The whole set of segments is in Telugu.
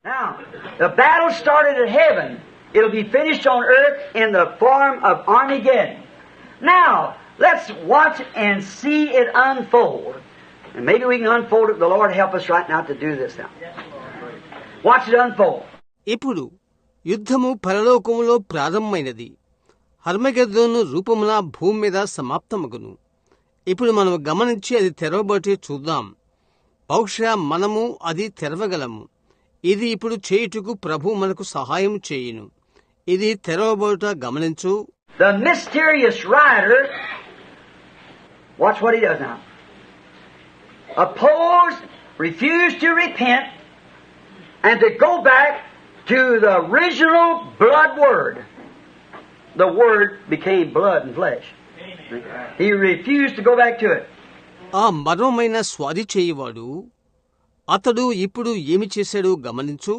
Now, the battle started at heaven. It'll be finished on earth in the form of Armageddon. Now, let's watch and see it unfold. And maybe we can unfold it. The Lord help us right now to do this now. Watch it unfold. ఇప్పుడు యుద్ధము పరలోకములో ప్రారంభమైనది. హర్మగెద్దోను రూపమున భూమి మీద సమాప్తమగును. ఇప్పుడు మనం గమనించి అది తెరవబట్టి చూద్దాం. బహుశా మనము అది తెరవగలము. ఇది ఇప్పుడు చేయుటకు ప్రభు మనకు సహాయం చేయును. ఇది తెరవబోట గమనించు. The mysterious rider, watch what he does now. Opposed, refused to repent, and to go back to the original blood word. The word became blood and flesh. He refused to go back to it. ఆ మర్మమైన స్వాది చేయువాడు అతడు ఇప్పుడు ఏమి చేశాడు గమనించు.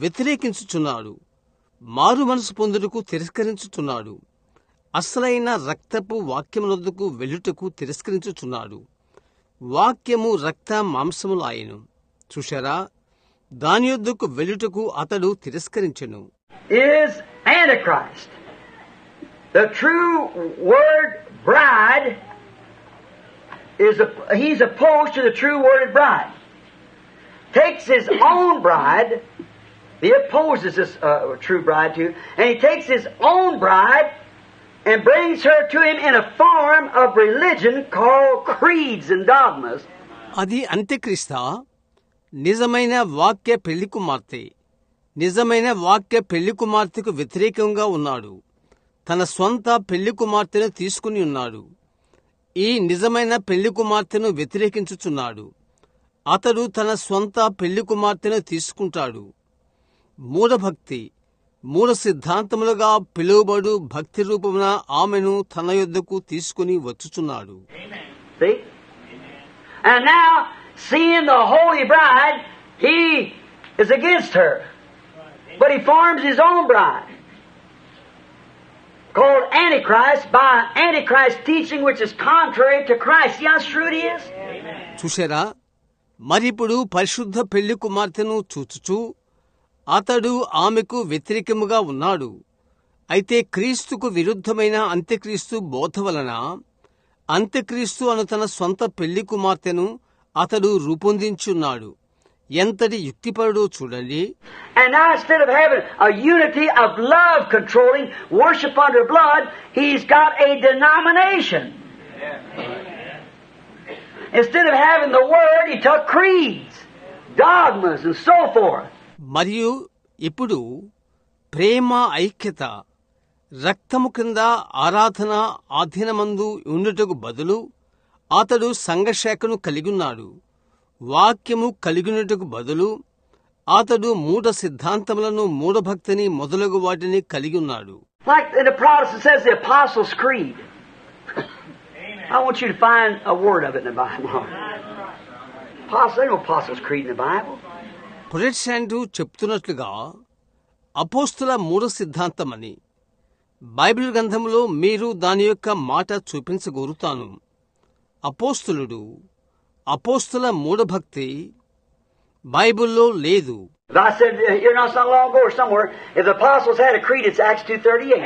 వ్యతిరేకించుచున్నాడు. మారు మనసు పొందుటకు తిరస్కరించుచున్నాడు. అసలైన రక్తపు వాక్యమునొద్దకు వెళ్ళుటకు తిరస్కరించుచున్నాడు. వాక్యము రక్త మాంసములాయెను. చూశారా, దాని యొద్దకు వెళ్ళుటకు అతడు తిరస్కరించెను. Is Antichrist. The true word bride he's opposed to the true worded bride. Takes his own bride, he opposes this true bride too, and he takes his own bride and brings her to him in a form of religion called creeds and dogmas. అది అంత్యక్రీస్తా? నిజమైన వాక్య పెళ్లి కుమార్తె. నిజమైన వాక్య పెళ్లి కుమార్తెకు వ్యతిరేకంగా ఉన్నాడు. తన స్వంత పెళ్లి కుమార్తెను తీసుకుని ఉన్నాడు. ఈ నిజమైన పెళ్లి కుమార్తెను వ్యతిరేకించుచున్నాడు. అతడు తన స్వంత పెళ్లి కుమార్తెను తీసుకుంటాడు. మూఢభక్తి, మూఢ సిద్ధాంతములుగా పిలువబడు భక్తి రూపమున ఆమెను తన యొద్దకు తీసుకుని వచ్చుచున్నాడు. See? And now, seeing the holy bride, he is against her. But he forms his own bride, called Antichrist, by Antichrist teaching which is contrary to Christ. See how shrewd he is? చూశారా, మరిప్పుడు పరిశుద్ధ పెళ్లి కుమార్తెను చూచుచూ అతడు ఆమెకు వ్యతిరేకముగా ఉన్నాడు. అయితే క్రీస్తుకు విరుద్ధమైన అంత్యక్రీస్తు బోధ వలన అంత్యక్రీస్తు అను తన సొంత పెళ్లి కుమార్తెను అతడు రూపొందించున్నాడు. ఎంతటి యుక్తిపరుడో చూడండి. And now instead of having a unity of love controlling worship under blood, he's got a denomination. Instead of having the word, he took creeds, dogmas, and so forth. మరియు ఇప్పుడు ప్రేమ, ఐక్యత, రక్తము కింద ఆరాధన ఆధీనమందు ఉండుటకు బదులు అతడు సంఘశాఖను కలిగిన్నాడు. వాక్యము కలిగినట్టుకు బదులు అతడు మూఢ సిద్ధాంతములను, మూఢభక్తిని మొదలగు వాటిని కలిగి ఉన్నాడు. Like in the Protestant says the Apostles' Creed. I want you to find a word of it in the Bible. There's no Apostles' Creed in the Bible. Protestant చెప్తున్నట్లుగా అపోస్తుల మూఢ సిద్ధాంతమని బైబిల్ గ్రంథంలో మీరు దాని యొక్క మాట చూపించగోరుతాను. అపోస్తులుడు, అపోస్తుల మూఢభక్తి బైబిల్లో లేదు. I said here not so long ago or somewhere, if the apostles had a creed, it's Acts 2:38.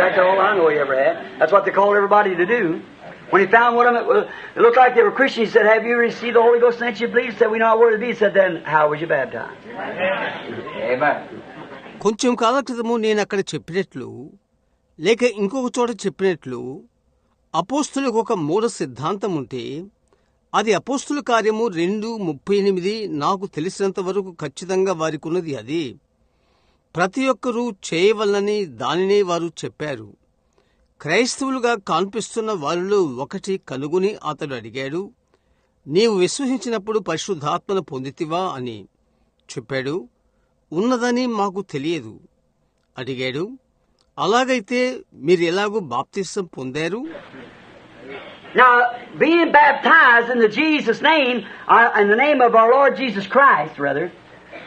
That's all I know he ever had. That's what they called everybody to do. When he found one of them, it looked like they were Christians, he said, "Have you received the Holy Ghost since you believed?" He said, "We know not worthy to be." He said, "Then how was you baptized?" Amen. కొంచెం కాల క్రితము నేను అక్కడ చెప్పినట్లు, లేక ఇంకొక చోట చెప్పినట్లు, అపోస్తులకు ఒక మూఢ సిద్ధాంతం ఉంటే అది అపోస్తుల కార్యము 2:38 నాకు తెలిసినంత వరకు ఖచ్చితంగా వారికున్నది అది. ప్రతి ఒక్కరూ చేయవలనని దానినే వారు చెప్పారు. క్రైస్తవులుగా కనిపిస్తున్న వారిలో ఒకటి కనుగొని అతడు అడిగాడు, నీవు విశ్వసించినప్పుడు పరిశుద్ధాత్మను పొందితివా అని. చెప్పాడు, ఉన్నదని మాకు తెలియదు. అడిగాడు, అలాగైతే మీరు ఎలాగూ బాప్తిసం పొందారు? Now, being baptized in the Jesus name, in the name of our Lord Jesus Christ, rather,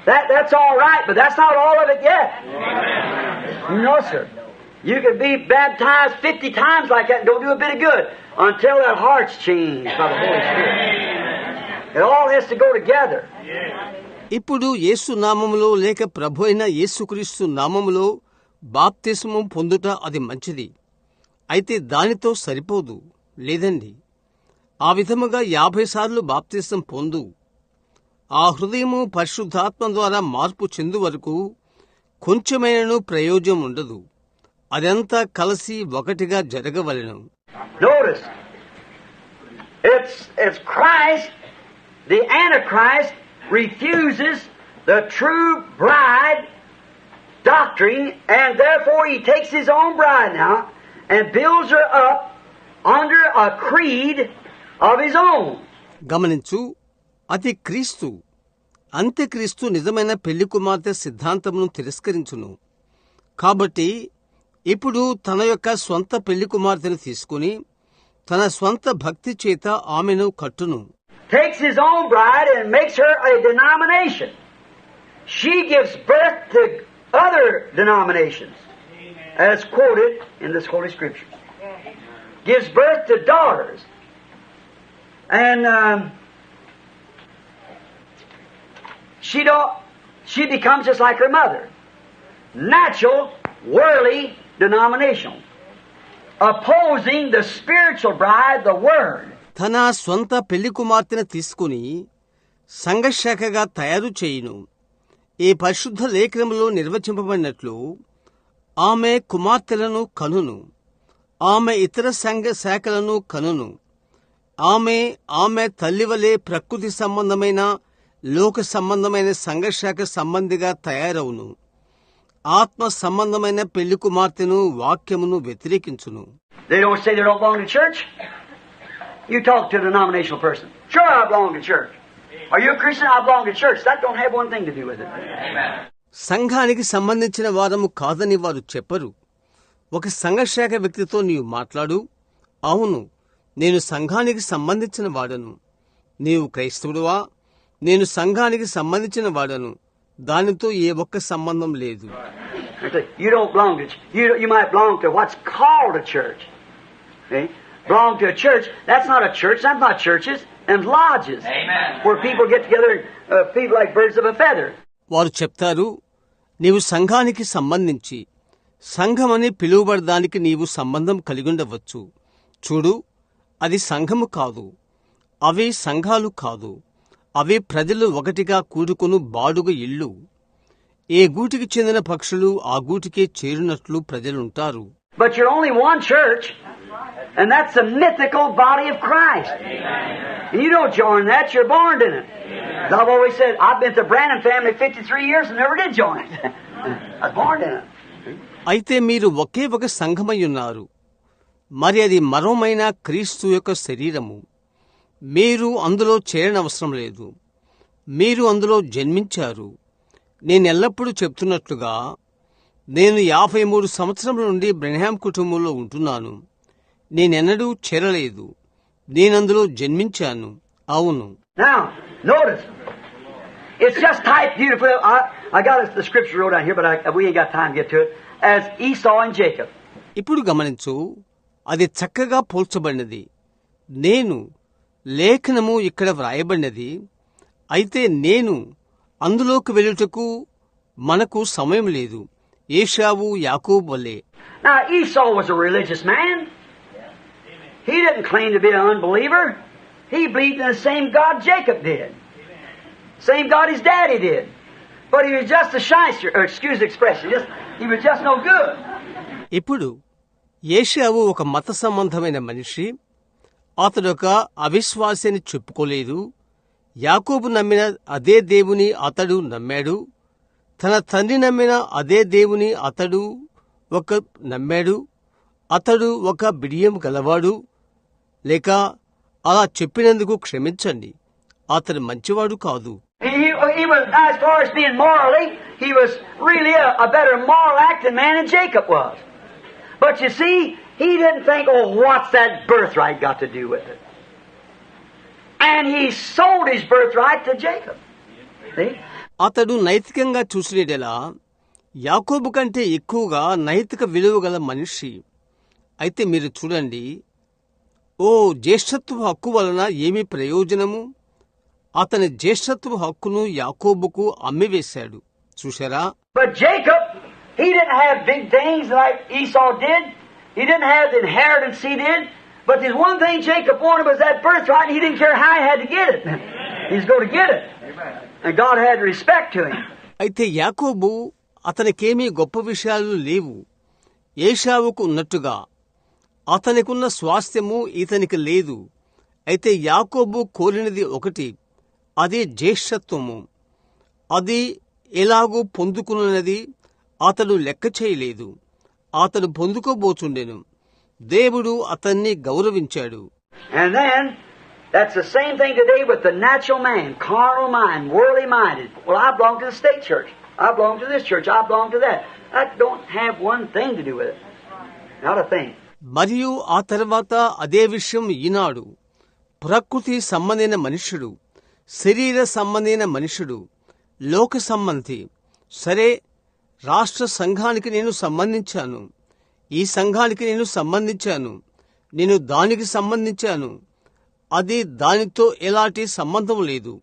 that's all right, but that's not all of it yet. Amen. No, sir. You can be baptized 50 times like that and don't do a bit of good until that heart's changed by the Holy Spirit. It all has to go together. ఇప్పుడు యేసు నామములో లేక ప్రభు అయిన యేసుక్రీస్తు నామములో బాప్తిస్మం పొందుట అది మంచిది. అయితే దానితో సరిపోదు. లేదండి, ఆ విధముగా 50 సార్లు బాప్తిస్మం పొందు. ఆ హృదయము పరిశుద్ధాత్మ ద్వారా మార్పు చెందు వరకు కొంచెమైనను ప్రయోజనం ఉండదు. అదంతా కలిసి ఒకటిగా జరగవలెను. Notice, it's Christ, the Antichrist refuses the true bride doctrine, and therefore he takes his own bride now and builds her up under a creed of his own. గమనించు, అది క్రీస్తు, అంత్యక్రీస్తు నిజమైన పెళ్లి కుమార్తె సిద్ధాంతమును తిరస్కరించును. కాబట్టి ఇప్పుడు తన యొక్క స్వంత పెళ్లి కుమార్తెను తీసుకుని తన స్వంత భక్తి చేత ఆమెను కట్టును. Takes his own bride and makes her a denomination. She gives birth to other denominations, as quoted in this Holy Scripture. Gives birth to daughters. And she becomes just like her mother. Natural, worldly, denominational. Opposing the spiritual bride, the Word. తన స్వంత పెళ్లి కుమార్తెను తీసుకుని సంఘశాఖగా తయారు చేయును. ఈ పరిశుద్ధ లేఖనములో నిర్వచింపబడినట్లు ఆమె కుమార్తెలను కనును. ఆమె ఇతర సంఘ శాఖలను కనును. ఆమె తల్లివలే ప్రకృతి సంబంధమైన లోక సంబంధమైన సంఘశాఖ సంబంధిగా తయారవును. ఆత్మ సంబంధమైన పెళ్లి కుమార్తెను వాక్యమును వ్యతిరేకించును. They don't say they don't belong to church. You talk to a denominational person. Sure, I belong to church. Are you a Christian? I belong to church. That don't have one thing to do with it. Amen. సంఘానికి సంబంధించిన వారము కాదని వారు చెప్పరు. ఒక సంఘశాఖ వ్యక్తితో నీవు మాట్లాడు. అవును, నేను సంఘానికి సంబంధించిన వాడను. నీవు క్రైస్తవుడువా? నేను సంఘానికి సంబంధించిన వాడను. దానితో ఏ ఒక్క సంబంధం లేదు. You don't belong to you might belong to what's called a church. Okay? Belong to a church. That's not a church. That's not churches and lodges. Amen. Where people get together, people like birds of a feather. వారు చెప్తారు, నీవు సంఘానికి సంబంధించి సంఘమని పిలువబడడానికి నీవు సంబంధం కలిగుండవచ్చు. చూడు, అది సంఘము కాదు. అవి సంఘాలు కాదు. అవి ప్రజలు ఒకటిగా కూడుకును బాడుగ ఇల్లు. ఏ గూటికి చెందిన పక్షులు ఆ గూటికే చేరినట్లు ప్రజలుంటారు. But you're only one church, and that's the mythical body of Christ. And you don't join that, you're born in it. As I've always said, I've been to Branham family 53 years and never did join it. I was born in it. అయితే మీరు ఒకే ఒక సంఘమయ్యున్నారు. మరి అది మరోమైన క్రీస్తు యొక్క శరీరము. మీరు అందులో చేరనవసరం లేదు. మీరు అందులో జన్మించారు. నేనెల్లప్పుడూ చెప్తున్నట్లుగా నేను 53 సంవత్సరముల నుండి బ్రెన్హామ్ కుటుంబంలో ఉంటున్నాను. నేనెన్నడూ చేరలేదు. నేనందులో జన్మించాను. అవును. Now, notice. It's just typed beautifully. I got the scripture wrote down here, but we ain't got time to get to it. As Esau and Jacob. ఇప్పుడు గమనించు, అది చక్కగా పోల్చబడినది. నేను లేఖనము ఇక్కడ వ్రాయబడినది. అయితే నేను అందులోకి వెళ్ళుటకు మనకు సమయం లేదు. ఏశావు యాకోబు వలె. Now Esau was a religious man. He didn't claim to be an unbeliever. He believed in the same God Jacob did. Same God his daddy did. But he was just a shyster, or excuse the expression, he was just no good. ఇప్పుడు ఏశావు ఒక మత సంబంధమైన మనిషి. అతడు ఒక అవిశ్వాసి అని చెప్పుకోలేదు. యాకోబు నమ్మిన అదే దేవుని అతడు నమ్మాడు. తన తండ్రి నమ్మిన అదే దేవుని అతడు నమ్మాడు. అతడు ఒక బిడియం గలవాడు. లేక అలా చెప్పినందుకు క్షమించండి, అతడు మంచివాడు కాదు. He was, as far as being morally, he was really a better moral acting man than Jacob was. But you see, he didn't think, oh, what's that birthright got to do with it? And he sold his birthright to Jacob. See? అతడు నైతికంగా చూసినట్లా యాకోబు కంటే ఎక్కువగా నైతిక విలువ గల మనిషి. అయితే మీరు చూడండి, ఓ జ్యేష్ఠత్వ హక్కు వలన ఏమి ప్రయోజనము? అతని జ్యేష్ఠత్వ హక్కును యాకోబుకు అమ్మివేశాడు. చూశారా? But Jacob, he didn't have big things like Esau did. He didn't have the inheritance he did. But there's one thing Jacob wanted was that birthright, and he didn't care how he had to get it. He's going to get it. And God had respect to him. అయితే యాకోబు అతనికేమీ గొప్ప విషయాలు లేవు. ఏశావుకు ఉన్నట్టుగా అతనికున్న స్వాస్థ్యము ఇతనికి లేదు. అయితే యాకోబు కోరినది ఒకటి, అదే జ్యేష్ఠత్వము. అది ఎలాగూ పొందుకున్నది అతడు లెక్క చేయలేదు. అతడు పొందుకోబోచుండెను. దేవుడు అతన్ని గౌరవించాడు. And then, that's the same thing today with the natural man, carnal mind, worldly minded. Well, I belong to the state church. I belong to this church. I belong to that. That don't have one thing to do with it. Not a thing. మరియు ఆ తర్వాత అదే విషయం ఈనాడు. ప్రకృతి సంబంధైన మనుష్యుడు, శరీర సంబంధైన మనుష్యుడు, లోక సంబంధి. సరే, రాష్ట్ర సంఘానికి నేను సంబంధించాను, ఈ సంఘానికి నేను సంబంధించాను, నేను దానికి సంబంధించాను. అది దానితో ఎలాంటి సంబంధం లేదు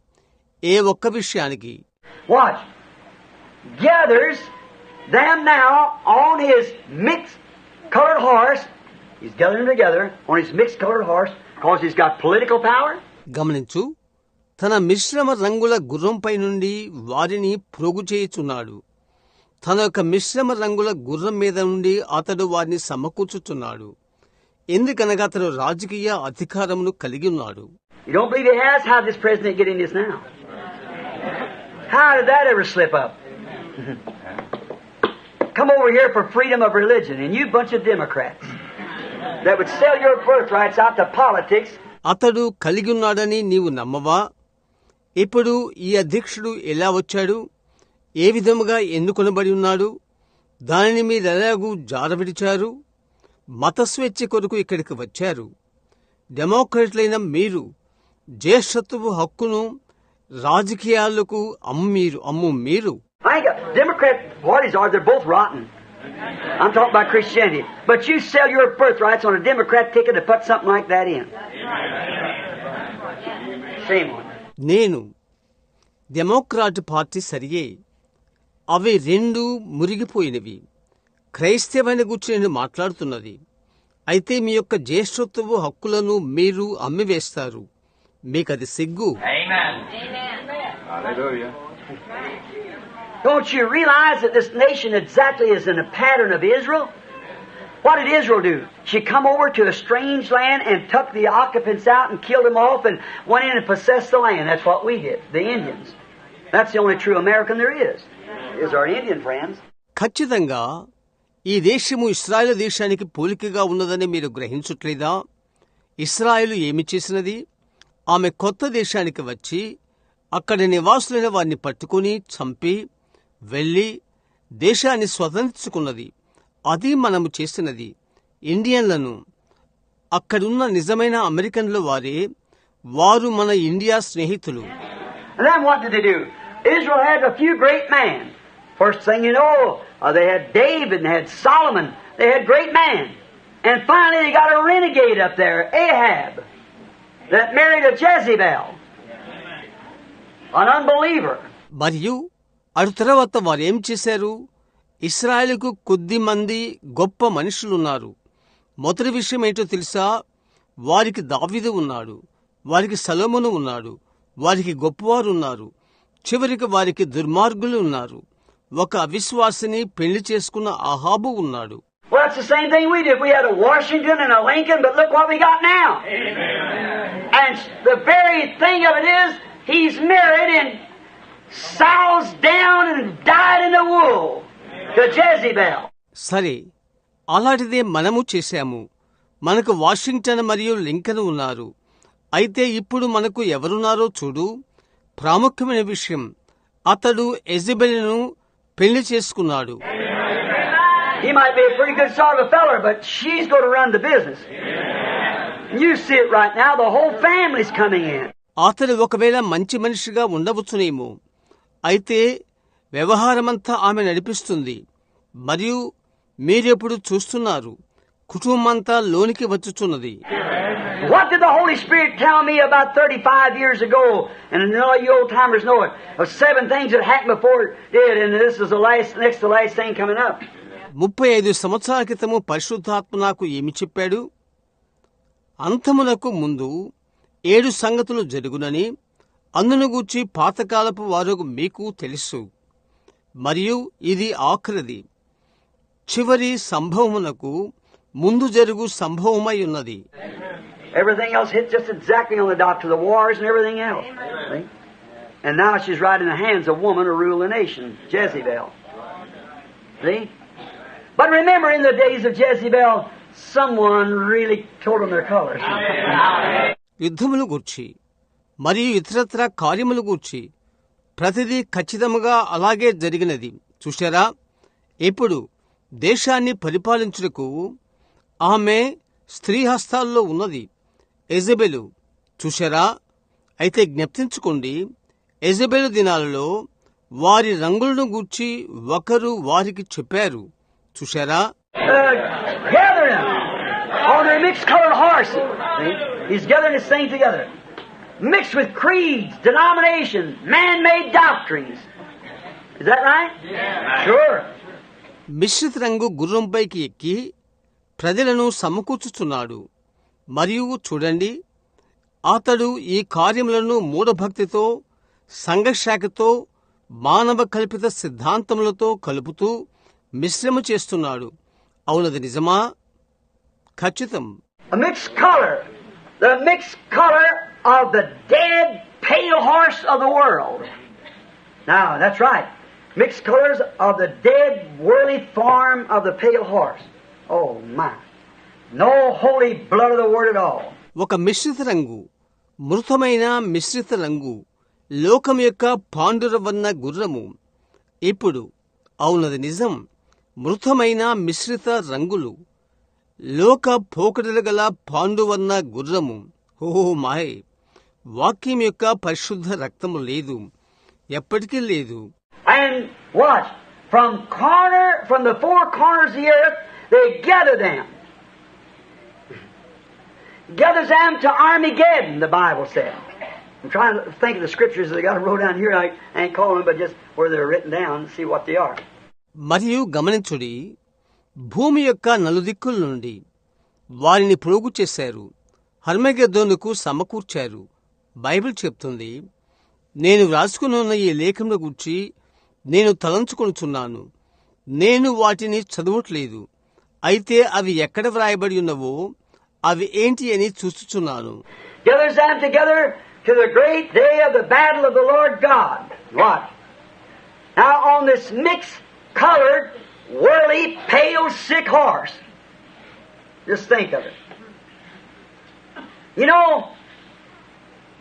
ఏ ఒక్క విషయానికి. Watch. Gathers them now on his mixed colored horse. He's gathering them together on his mixed colored horse because he's got political power. గమనించు, తన మిశ్రమ రంగుల గుర్రంపై నుండి వారిని ప్రోగు చేయుచున్నాడు. తన యొక్క మిశ్రమ రంగుల గుర్రం మీద నుండి అతడు వారిని సమకూర్చుచున్నాడు. ఎందుకనగా అతడు రాజకీయ అధికారమును కలిగి ఉన్నాడు. You don't believe he has? How did this president get in this now? How did that ever slip up? Come over here for freedom of religion, and you bunch of Democrats that would sell your birthrights out to politics. అతడు కలిగి ఉన్నాడని నీవు నమ్మవా? ఇప్పుడు ఈ అధ్యక్షుడు ఎలా వచ్చాడు? ఏ విధముగా ఎన్నుకొనబడి ఉన్నాడు? దానిని మీరెలాగూ జారవిడిచారు? మత స్వేచ్ఛ కొరకు ఇక్కడికి వచ్చారు. డెమోక్రాట్లైన మీరు జ్యేష్ఠత్వపు హక్కును రాజకీయాలకు అమ్ము మీరు. I think Democrat parties they're both rotten. I'm talking about Christianity. But you sell your birthrights on a Democrat ticket to put something like that in. Shame on you. నేను డెమోక్రాట్ పార్టీ సరియే, అవి రెండు మురిగిపోయినవి. క్రైస్తవాన్ని గురించి నేను మాట్లాడుతున్నది. అయితే మీ యొక్క జ్యేష్ఠత్వపు హక్కులను మీరు అమ్మివేస్తారు. మీకది సిగ్గు. Don't you realize that this nation exactly is in a pattern of Israel? What did Israel do? She come over to a strange land and took the occupants out and killed them off and went in and possessed the land. That's what we did, the Indians. That's the only true American there is our Indian friends. ఖచ్చితంగా ఈ దేశము ఇశ్రాయేలు దేశానికి పోలికగా ఉన్నదని మీరు గ్రహించట్లేదా? ఇశ్రాయేలు ఏమి చేసినది? ఆమె కొత్త దేశానికి వచ్చి అక్కడ నివాసులైన వారిని పట్టుకుని చంపి వెళ్లి దేశాన్ని స్వతంత్రించుకున్నది. అది మనము చేసినది. ఇండియన్లను, అక్కడున్న నిజమైన అమెరికన్ల వారు మన ఇండియా స్నేహితులు. And then what did they do? Israel had a few great men. First thing you know, they had David and had Solomon. They had great men. And finally they got a renegade up there, Ahab, that married a Jezebel, an unbeliever. మరియు అటు తర్వాత వారేం చేశారు? ఇశ్రాయేలుకు కొద్ది మంది గొప్ప మనుషులున్నారు. మొదటి విషయం ఏంటో తెలుసా? వారికి దావీదు ఉన్నాడు, వారికి సొలొమోను ఉన్నాడు, వారికి గొప్పవారు ఉన్నారు. చివరికి వారికి దుర్మార్గులు ఉన్నారు. ఒక అవిశ్వాసిని పెళ్లి చేసుకున్న అహాబు ఉన్నాడు. Well, that's the same thing we did. We had a Washington and a Lincoln, but look what we got now. Amen. And the very thing of it is, he's married and sows down and died in the wool to Jezebel. సరే, అలాంటిదే మనము చేశాము. మనకు వాషింగ్టన్ మరియు లింకన్ ఉన్నారు. అయితే ఇప్పుడు మనకు ఎవరున్నారో చూడు. ప్రాముఖ్యమైన విషయం, అతడు యెజబెలును పెళ్లి చేసుకున్నాడు. He might be a pretty good sort of a feller, but she's going to run the business. You see it right now, the whole family's coming in. అతడు ఒకవేళ మంచి మనిషిగా ఉండవచ్చునేమో, అయితే వ్యవహారమంతా ఆమె నడిపిస్తుంది. మరియు మీరెప్పుడు చూస్తున్నారు, కుటుంబమంతా లోనికి వచ్చుచున్నది. What did the Holy Spirit tell me about 35 years ago? And all you old timers know it. Of 7 things that happened before it did, and this is the next to last thing coming up. 35 సంవత్సరాల క్రితము పరిశుద్ధాత్మ నాకు ఏమి చెప్పాడు? అంతమునకు ముందు 7 సంగతులు జరుగునని, అందును గూర్చి పాతకాలపు వారు మీకు తెలుసు, మరియు ఇది ఆఖరిది, చివరి సంభవమునకు ముందు జరుగు సంభవమై ఉన్నది. Everything else hit just exactly on the dot to the wars and everything else. See? And now she's right in the hands of woman to rule the nation, Jezebel. See? But remember, in the days of Jezebel, someone really told them their colors. యుద్ధములు గూర్చి మరియు ఇతరత్ర కార్యములు గూర్చి ప్రతిదీ ఖచ్చితముగా అలాగే జరిగినది. చూశారా? ఇప్పుడు దేశాన్ని పరిపాలించుటకు ఆమె స్త్రీ హస్తాల్లో ఉన్నది, ఎజబెలు. చూశారా? అయితే జ్ఞప్తించుకోండి, ఎజబెలు దినాలలో వారి రంగులను గూర్చి ఒకరు వారికి చెప్పారు. చూశారా? He's gathering his things together, mixed with creeds, denominations, man-made doctrines. Is that right? Yeah. Sure. మిశ్రిత రంగు గుర్రంపైకి ఎక్కి ప్రజలను సమకూర్చుచున్నాడు. మరియు చూడండి, అతడు ఈ కార్యములను మూఢభక్తితో, సంఘశాఖతో, మానవ కల్పిత సిద్ధాంతములతో కలుపుతూ మిశ్రమ చేస్తున్నాడు. అవునది నిజమా? ఖచ్చితం. A mixed color, the mixed color of the dead pale horse of the world. Now, that's right. Mixed colors of the dead worldly form of the pale horse. Oh my. No holy blood of the word at all. ఒక మిశ్రిత రంగు, మృతమైన మిశ్రిత రంగు, లోకం యొక్క పాండురవన్న గుర్రము. ఇప్పుడు అవునది నిజం. మృతమైన మిశ్రిత రంగులు, లోక పోకడలు గల పాండువన్న గుర్రము. ఓ మాయ్. వాక్యం యొక్క పరిశుద్ధ రక్తము లేదు, ఎప్పటికీ లేదు. And watch, from the 4 corners of the earth, they gather them. Gathers them to Armageddon, the Bible said. I'm trying to think of the scriptures that I got wrote down here. I ain't calling them, but just where they're written down, see what they are. మరియు గమనించుడి, భూమి యొక్క నలుదిక్కుల నుండి వారిని ప్రోగు చేశారు, హర్మగెద్దోనుకు సమకూర్చారు. బైబిల్ చెప్తుంది, నేను వ్రాసుకున్న ఈ లేఖను గూర్చి నేను తలంచుకొనుచున్నాను. నేను వాటిని చదవట్లేదు, అయితే అవి ఎక్కడ వ్రాయబడి ఉన్నవో అవి ఏంటి అని చూస్తున్నాను. Gathers them together to the great day of the battle of the Lord God. What? Now on this mixed colored, whirly, pale, sick horse. Just think of it. You know,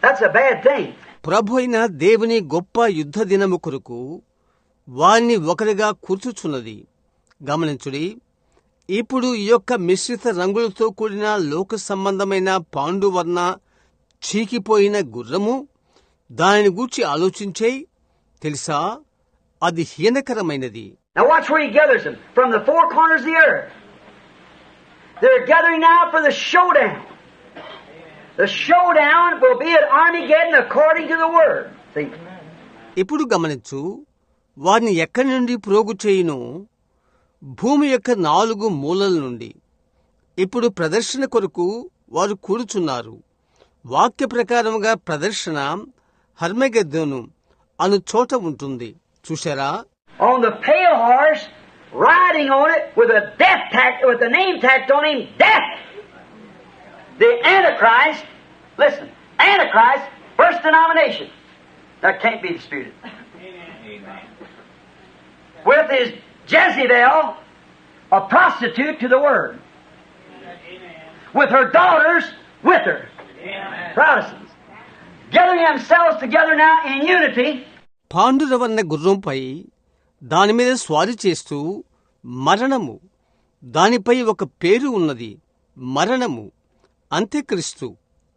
that's a bad thing. ప్రభు అయిన దేవుని గొప్ప యుద్ధ దినము కొరకు వారిని ఒకరిగా కూర్చుచున్నది. గమనించుడి, ఇప్పుడు ఈ యొక్క మిశ్రిత రంగులతో కూడిన లోక సంబంధమైన పాండువర్ణ చీకిపోయిన గుర్రము, దానిని గూర్చి ఆలోచించేయి. తెలుసా, అది హీనకరమైనది. Now watch where he gathers them. From the 4 corners of the earth. They're gathering now for the showdown. The showdown will be at Armageddon according to the word. See? ఇప్పుడు గమనించు, వారిని ఎక్కడి నుండి ప్రోగు చేయును? భూమి యొక్క 4 మూలల నుండి. ఇప్పుడు ప్రదర్శన కొరకు వారు కూర్చున్నారు. వాక్య ప్రకారముగా ప్రదర్శన హర్మగెద్దోను అను చోట ఉంటుంది. చూశారా? On the pale horse, riding on it with a with the name tacked on him, death. The Antichrist, listen, Antichrist, first denomination. That can't be disputed. With his Jezebel, a prostitute to the word. With her daughters with her. Protestants. Gathering themselves together now in unity. పాండురవన్న గుర్రంపై దాని మీద స్వారీ చేస్తూ మరణము, దానిపై ఒక పేరు ఉన్నది, మరణము. అంత్యక్రీస్తు.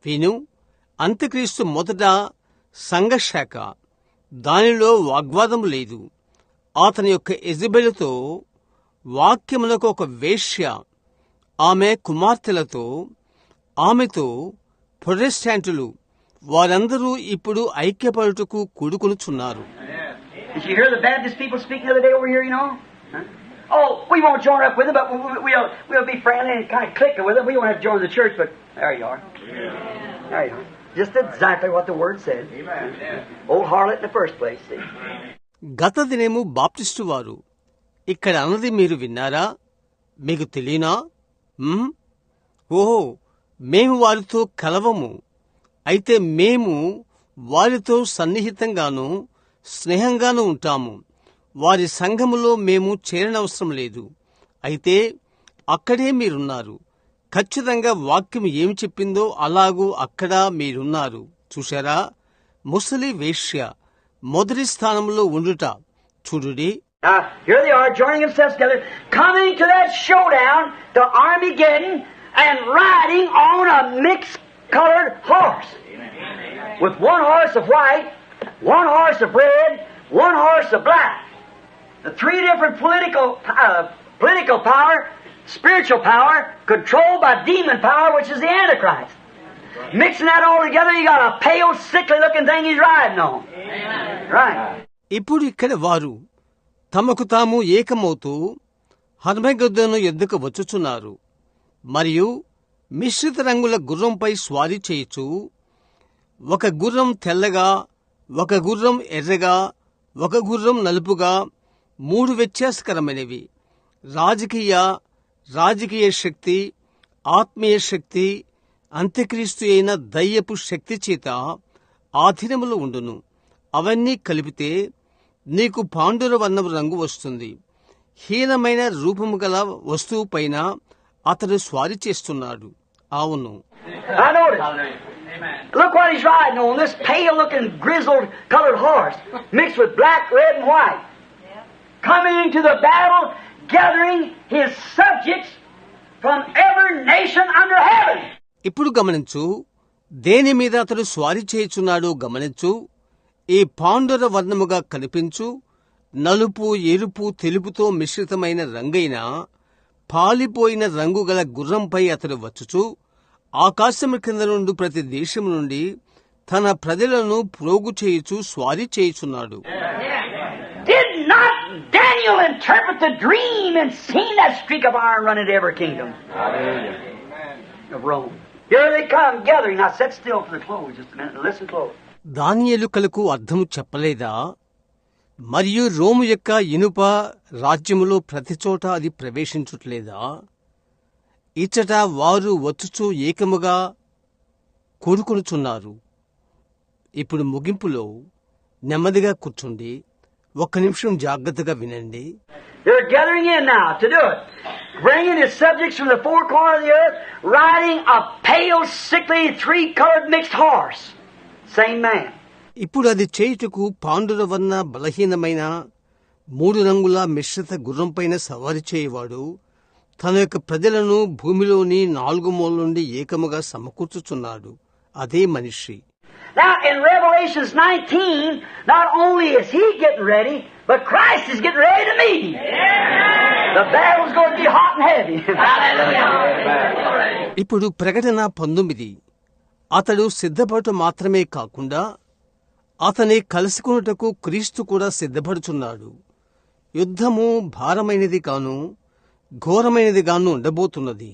విను, అంత్యక్రీస్తు మొదట సంఘశాఖ, దానిలో వాగ్వాదం లేదు. అతని యొక్క యెజబెలుతో వాక్యములకు ఒక వేశ్య, ఆమె కుమార్తెలతో ఆమెతో ప్రొటెస్టాంటులు వారందరూ ఇప్పుడు ఐక్యపడుటకు కూడుకొనుచున్నారు. Did you hear the Baptist people speak the other day over here, you know? Huh? Oh, we won't join up with them, but we'll be friendly and kind of click with them. We won't have to join the church, but there you are. There you are. Just exactly what the Word said. Old harlot in the first place, see? గత దినము బాప్టిస్టు వారు ఇక్కడ అన్నది మీరు విన్నారా? మీకు తెలియనా? ఓహో, మేము వారితో కలవము. అయితే మేము వారితో సన్నిహితంగాను స్నేహంగాను ఉంటాము. వారి సంఘములో మేము చేరనవసరం లేదు. అయితే అక్కడే మీరున్నారు. ఖచ్చితంగా వాక్యం ఏమి చెప్పిందో అలాగూ అక్కడ మీరున్నారు. చూశారా? ముసలి వేశ్య మొదటి స్థానంలో ఉండుట చూడుడి. Here they are joining themselves together, coming to that showdown, to Armageddon, and riding on a mixed-colored horse. With one horse of white, one horse of red, one horse of black. The three different political power, spiritual power, controlled by demon power, which is the Antichrist. Mixing that all together, you got a pale, sickly-looking thing he's riding on. Right. ఇప్పుడు ఇక్కడ వారు తమకు తాము ఏకమవుతూ హర్మగెద్దోను ఎద్దుకు వచ్చుచున్నారు. మరియు మిశ్రిత రంగుల గుర్రంపై స్వారీ చేయుచు, ఒక గుర్రం తెల్లగా, ఒక గుర్రం ఎర్రగా, ఒక గుర్రం నలుపుగా, మూడు వ్యత్యాసకరమైనవి. రాజకీయ శక్తి, ఆత్మీయ శక్తి, అంత్యక్రీస్తు అయిన దయ్యపు శక్తి చేత ఆధీనములో ఉండును. అవన్నీ కలిపితే నీకు పాండుర వర్ణపు రంగు వస్తుంది. హీనమైన రూపము గల వస్తువు పైన అతడు స్వారీ చేస్తున్నాడు. అవును, look what he's riding on, this pale-looking, grizzled-colored horse, mixed with black, red, and white. Coming into the battle, gathering his subjects from every nation under heaven. ఇప్పుడు గమనించు, దేని మీద అతడు స్వారీ చేయుచున్నాడో గమనించు. ఈ పాండుర వర్ణముగా కనిపించు, నలుపు, ఎరుపు, తెలుపుతో మిశ్రితమైన రంగైన పాలిపోయిన రంగు గల గుర్రంపై అతడు వచ్చుచు, ఆకాశము కింద నుండి ప్రతి దేశం నుండి తన ప్రజలను ప్రోగు చేయుచు స్వారీ చేయుచున్నాడు. Did not Daniel interpret the dream and seen that streak of iron run into every kingdom of Rome? Here they come gathering. Now sit still for the close just a minute and listen close. దానియేలు కలకు అర్థము చెప్పలేదా? మరియు రోము యొక్క ఇనుప రాజ్యములో ప్రతి చోట అది ప్రవేశించుట్లేదా? ఇచ్చట వారు వచ్చుచూ ఏకముగా కూడుకొనుచున్నారు. ఇప్పుడు ముగింపులో నెమ్మదిగా కూర్చుండి ఒక్క నిమిషం జాగ్రత్తగా వినండి. They're gathering in now to do it. Bringing his subjects from the four corners of the earth, riding a pale, sickly, three-colored mixed horse. Same man. ఇప్పుడు అది చేయుటకు పాండుర వర్ణ బలహీనమైన మూడు రంగుల మిశ్రిత గుర్రంపైన సవారి చేయవాడు తన యొక్క ప్రజలను భూమిలోని నాలుగు మూల నుండి ఏకముగా సమకూర్చుచున్నాడు. అదే మనిషి. Now in Revelations 19, not only is he getting ready, but Christ is getting ready to meet him. The battle's going to be hot and heavy. ఇప్పుడు ప్రకటన 19 అతడు సిద్ధపడటం మాత్రమే కాకుండా అతని కలుసుకున్నటకు క్రీస్తు కూడా సిద్ధపడుచున్నాడు. యుద్ధము భారమైనది గాను ఘోరమైనది గాను ఉండబోతున్నది.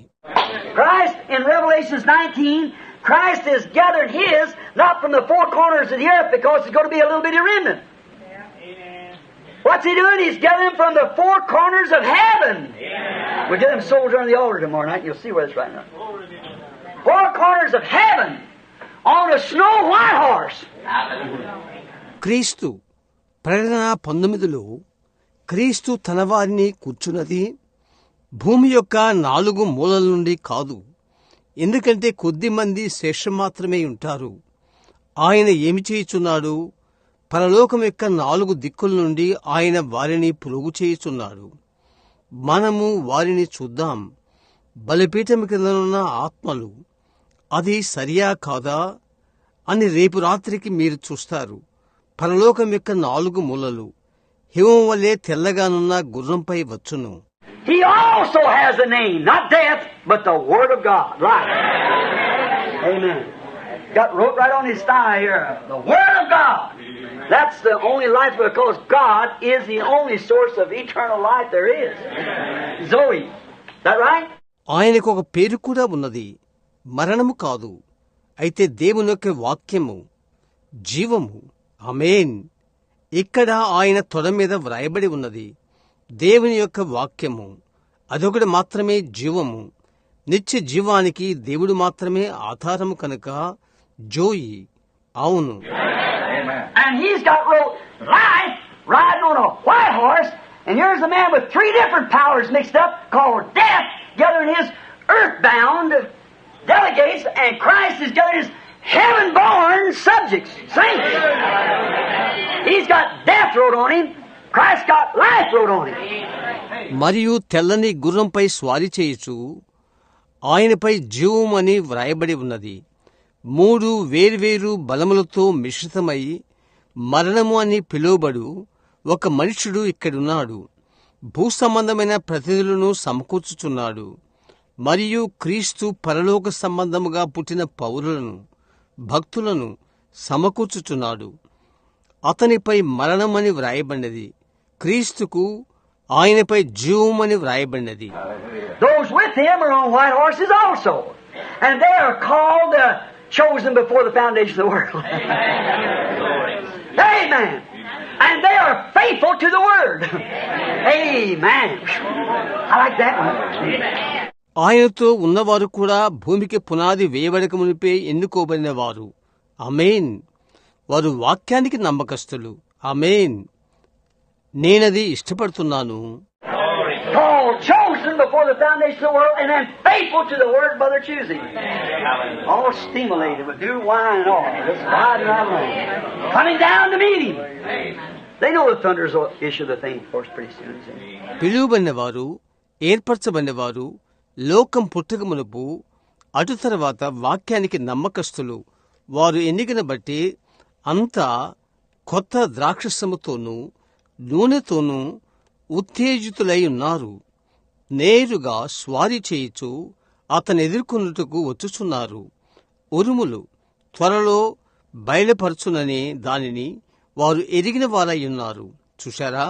Christ in Revelations 19, Christ is gathered his, not from the four corners of the earth, because it's going to be a little bitty remnant. What's he doing? He's gathering from the four corners of heaven. We'll get them soldiers on the altar tomorrow night, and you'll see where it's right now. Four corners of heaven on a snow white horse. క్రీస్తు ప్రకటన 19లో క్రీస్తు తన వారిని కూర్చున్నది భూమి యొక్క 4 మూలల నుండి కాదు. ఎందుకంటే కొద్ది మంది శేషం మాత్రమే ఉంటారు. ఆయన ఏమి చేయుచున్నాడు? పరలోకం యొక్క 4 దిక్కుల నుండి ఆయన వారిని ప్రోగు చేయుచున్నాడు. మనము వారిని చూద్దాం. బలిపీఠం కిందనున్న ఆత్మలు, అది సరియా కాదా అని రేపు రాత్రికి మీరు చూస్తారు. పరలోకం యొక్క 4 మూలలు హిమం వలె తెల్లగానున్న గుర్రంపై వచ్చును. He also has a name, not death, but the Word of God, life. Amen. Got wrote right on his thigh here, the Word of God. That's the only life, because God is the only source of eternal life there is. Zoe. That right? ఆయనకు ఒక పేరు కూడా ఉన్నది, మరణము కాదు, అయితే దేవుని యొక్క వాక్యము, జీవము. ఆమేన్. ఇక్కడ ఆయన తొడ మీద వ్రాయబడి ఉన్నది, దేవుని యొక్క వాక్యము. అదొకటి మాత్రమే జీవము. నిత్య జీవానికి దేవుడు మాత్రమే ఆధారము కనుక జోయి. అవును. And he's got life riding on a white horse, and here's a man with 3 different powers mixed up called death, gathering his earthbound delegates, and Christ is gathering his heaven-born subjects, saints. He's got death wrote on him. Christ got life wrote on him. మరియు తెల్లని గుర్రంపై స్వారీ చేయుచు ఆయనపై జీవమని వ్రాయబడి ఉన్నది. 3 వేర్వేరు బలములతో మిశ్రితమై మరణము అని పిలువబడు ఒక మనుష్యుడు ఇక్కడున్నాడు. భూసంబంధమైన ప్రతినిధులను సమకూర్చుచున్నాడు, మరియు క్రీస్తు పరలోక సంబంధముగా పుట్టిన పౌరులను, భక్తులను సమకూర్చుచున్నాడు. అతనిపై మరణమని వ్రాయబడినది, క్రీస్తుకు ఆయనపై జీవమని వ్రాయబడినది. Those with him are on white horses also, and they are called chosen before the foundation of the world. Amen. And they are faithful to the word. Amen. I like that one. ఆయనతో ఉన్నవారు కూడా భూమికి పునాది వేయబడక మునిపే ఎన్నుకోబడిన వారు. ఆమేన్. వారు వాక్యానికి నమ్మకస్తులు. ఆమేన్. నేనది ఇష్టపడుతున్నాను. Called, chosen before the foundation of the world, and then faithful to the word by their choosing. All stimulated with new wine and all. Just riding right along. Coming down to meet him. They know the thunders will issue the thing, of course, pretty soon. పిలువబడిన వారు, ఏర్పరచబడిన వారు, లోకం పుట్టక మునుపు, అటు తర్వాత వాక్యానికి నమ్మకస్తులు. వారు ఎన్నికను బట్టి అంతా కొత్త ద్రాక్షసముతోనూ నూనెతోనూ ఉత్తేజితులై ఉన్నారు. నేరుగా స్వారీ చేయుచు అతను ఎదుర్కొన్నట్టుకు వచ్చుచున్నారు. ఉరుములు త్వరలో బయలుపరచుననే దానిని వారు ఎరిగిన వారై ఉన్నారు. చూశారా?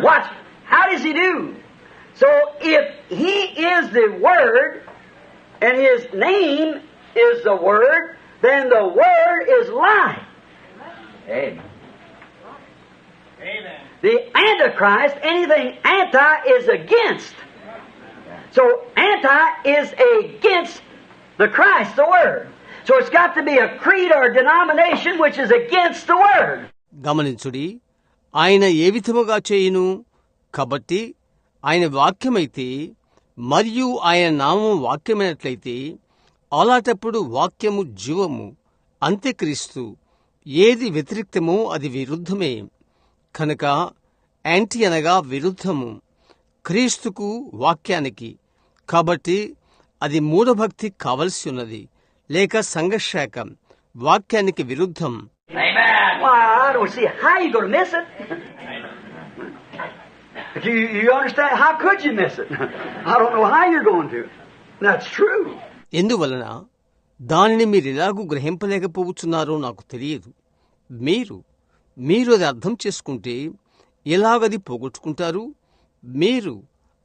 Watch. How does he do? So if he is the Word, and his name is the Word, then the Word is life. Amen. Amen. The Antichrist, anything anti is against. So anti is against the Christ, the Word. So it's got to be a creed or a denomination which is against the Word. గమనించుడి, ఆయన ఏ విధముగా చేయును. కాబట్టి ఆయన వాక్యమైతే మరియు ఆయన నామం వాక్యమైనట్లయితే అలాంటప్పుడు వాక్యము జీవము, అంత్యక్రీస్తు. ఏది వ్యతిరేక్తమో అది విరుద్ధమే. కనుక యాంటీ అనగా విరుద్ధము క్రీస్తుకు, వాక్యానికి. కాబట్టి అది మూఢభక్తి కావలసి ఉన్నది, లేక సంఘశాఖ వాక్యానికి విరుద్ధం. Why, I don't see how you're going to miss it. You understand? How could you miss it? I don't know how you're going to. That's true. ఎందువలన దానిని మీరు ఎలాగూ గ్రహింపలేకపోవచ్చున్నారో నాకు తెలియదు. మీరు అది అర్థం చేసుకుంటే ఎలాగది పోగొట్టుకుంటారు? మీరు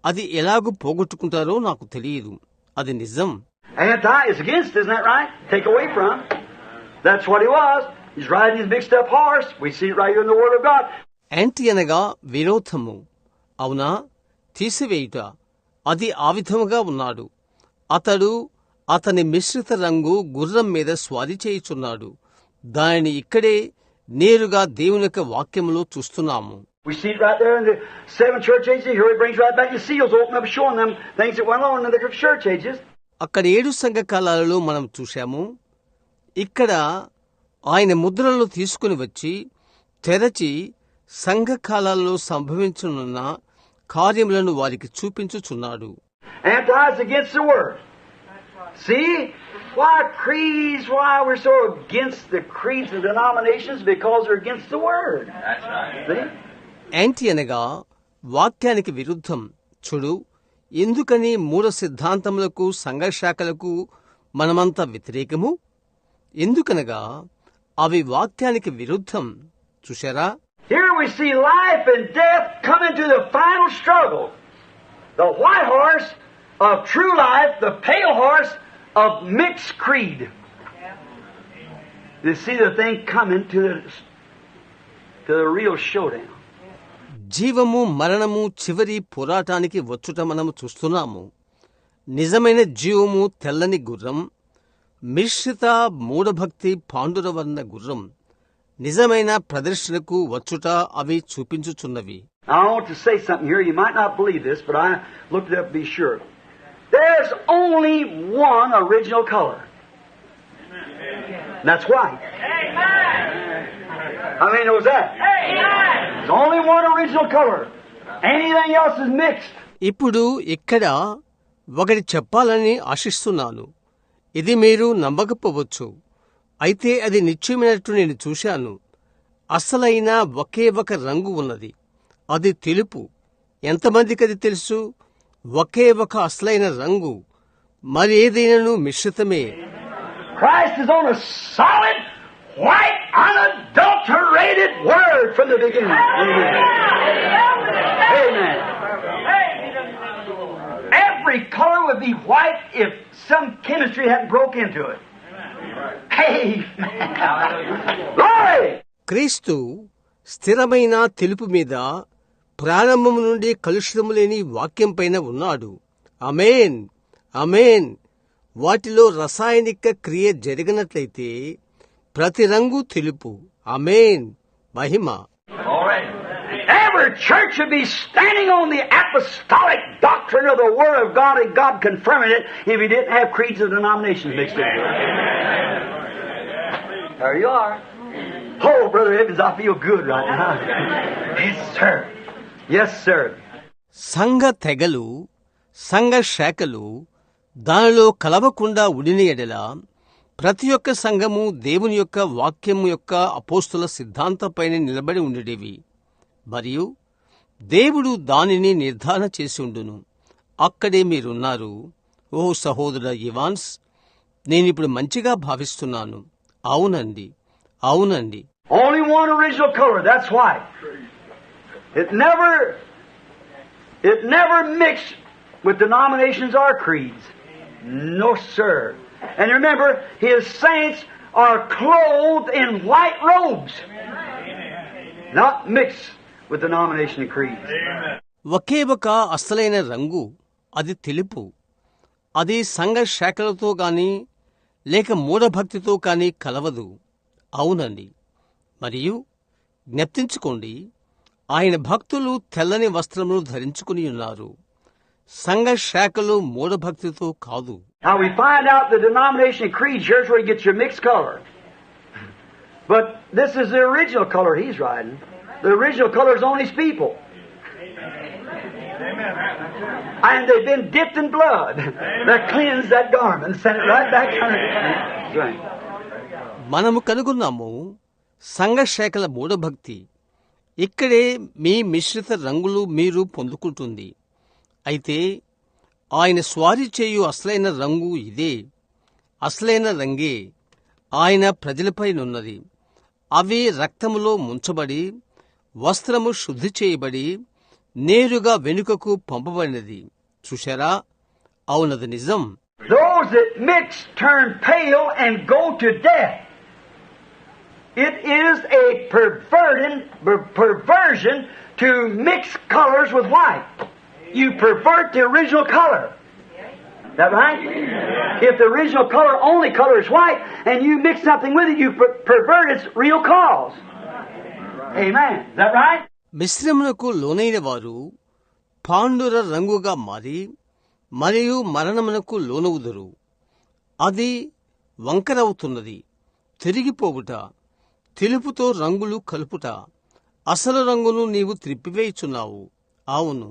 అది ఎలాగూ పోగొట్టుకుంటారో నాకు తెలియదు. అది నిజం. Anti is against, isn't that right? Take away from. That's what he was. He's riding his mixed up horse. We see it right here in the Word of God. Anti అనగా విరోధము, అవునా? తీసివేయుట. అది ఆ విధముగా ఉన్నాడు. అతడు అతని మిశ్రిత రంగు గుర్రం మీద స్వారీ చేయుచున్నాడు. దానిని ఇక్కడే నేరుగా దేవుని యొక్క వాక్యములో చూస్తున్నాము. We see it right there in the 7 church ages. Here he brings right back the seals open up, showing them things that went on in the church ages. అక్కడ 7 సంఘ కాలాలలో మనం చూశాము. ఇక్కడ ఆయన ముద్రలు తీసుకుని వచ్చి తెరచి సంఘ కాలాల్లో సంభవించనున్న కార్యములను వారికి చూపించుచున్నాడు. Anti is against the Word. See? Why creeds, why we're so against the creeds and denominations? Because they're against the Word. That's right. See? Anti అనగా వాక్యానికి విరుద్ధం. చూడు, ఎందుకని మూఢ సిద్ధాంతములకు సంఘశాఖలకు మనమంతా వ్యతిరేకము? ఎందుకనగా అవి వాక్యానికి విరుద్ధం. చూశారా? Here we see life and death come into the final struggle. The white horse of true life, the pale horse of mixed creed. You see the thing coming to the real showdown. జీవము మరణము చివరి పోరాటానికి వచ్చుట మనము చూస్తున్నాము. నిజమైన జీవము తెల్లని గుర్రం, మిశ్రిత మూఢభక్తి పాండురవర్ణ గుర్రం నిజమైన ప్రదర్శనకు వచ్చుట అవి చూపించుచున్నవి. I want to say something here. You might not believe this, but I looked it up to be sure. There's only one original color. And that's white. How many knows that? There's only one original color. Anything else is mixed. ఇప్పుడు ఇక్కడ ఒకటి చెప్పాలని ఆశిస్తున్నాను. ఇది మీరు నమ్మకపోవచ్చు, అయితే అది నిశ్చయమైనట్టు నేను చూశాను. అసలైన ఒకే ఒక రంగు ఉన్నది, అది తెలుపు. ఎంతమందికి అది తెలుసు? ఒకే ఒక అసలైన రంగు, మరి ఏదైనాను మిశ్రితమే. Christ is on a solid, white, unadulterated word from the beginning. Amen. Every color would be white if some chemistry hadn't broke into it. Amen. Glory! క్రీస్తు స్థిరమైన తెలుపు మీద ప్రారంభము నుండి కలుషితము లేని వాక్యం పైన ఉన్నాడు. అమేన్, అమేన్. వాటిలో రసాయనిక క్రియ జరిగినట్లయితే ప్రతి రంగు తెలుపు. అమేన్, మహిమ. Every church should be standing on the apostolic doctrine of the Word of God and God confirming it if He didn't have creeds and denominations mixed in. There you are. Oh, Brother Evans, I feel good right now. Yes, sir. Yes, sir. సంఘ తెగలు, సంఘ శాఖలు దానిలో కలవకుండా ఉడిన ఎడల ప్రతి ఒక్క సంఘము దేవుని యొక్క వాక్యము యొక్క అపోస్తుల సిద్ధాంతంపైన నిలబడి ఉండేవి, మరియు దేవుడు దానిని నిర్ధారణ చేసి ఉండును. అక్కడే మీరున్నారు. ఓ సహోదర ఇవాన్స్, నేనిప్పుడు మంచిగా భావిస్తున్నాను. అవునండి, అవునండి. Only one original color, that's white. It never mixed with denominations or creeds. No, sir. And remember, His saints are clothed in white robes, not mixed with denomination and creeds. ఒకే ఒక అసలైన రంగు, అది తెలుపు. అది సంఘ శాఖలతో గాని లేక మూఢభక్తితో కాని కలవదు. అవునండి. మరియు జ్ఞప్తించుకోండి, ఆయన భక్తులు తెల్లని వస్త్రములు ధరించుకుని ఉన్నారు. సంఘ శాఖలు మూఢభక్తితో కాదు. Now we find out the denomination and creed, here's where you get your mixed color. But this is the original color He's riding. The original color is on His people. And they've been dipped in blood. They cleansed that garment and sent it right back under it. మనము కనుగొన్నాము సంఘ శాఖల మూఢభక్తి. ఇక్కడే మీ మిశ్రిత రంగులు మీరు పొందుకుంటుంది. అయితే ఆయన స్వారీ చేయు అసలైన రంగు ఇదే. అసలైన రంగే ఆయన ప్రజలపైనున్నది. అవి రక్తములో ముంచబడి వస్త్రము శుద్ధి చేయబడి నేరుగా వెనుకకు పంపబడినది. చూశారా? అవునది నిజం. Those that mix turn pale and go to death. It is a perversion to mix colors with white. You pervert the original color. Is that right? If the original color, only color is white, and you mix something with it, you pervert its real cause. Amen. Is that right? మిశ్రమునకు లోనైన వారు పాండుర రంగుగా మారి మరియు మరణమునకు లోనవుదురు. అది వంకరవుతున్నది, తిరిగిపోవుట, తెలుపుతో రంగులు కలుపుట. అసలు రంగును నీవు త్రిప్పివేయుచున్నావు. అవును,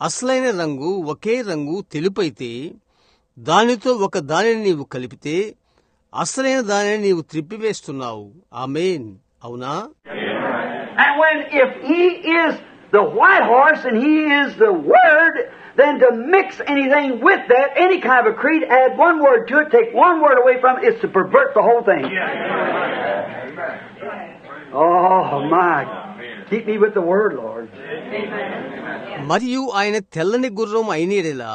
అసలైన రంగు ఒకే రంగు తెలుపైతే దానితో ఒక దానిని నీవు కలిపితే అసలైన దానిని నీవు త్రిప్పివేస్తున్నావు. ఆమేన్. అవునా? And if He is the white horse and He is the Word, then to mix anything with that, any kind of a creed, add one word to it, take one word away from it, is to pervert the whole thing. Oh, my. Keep me with the Word, Lord. మరియు ఆయన తెల్లని గుర్రం అయిన ఎడలా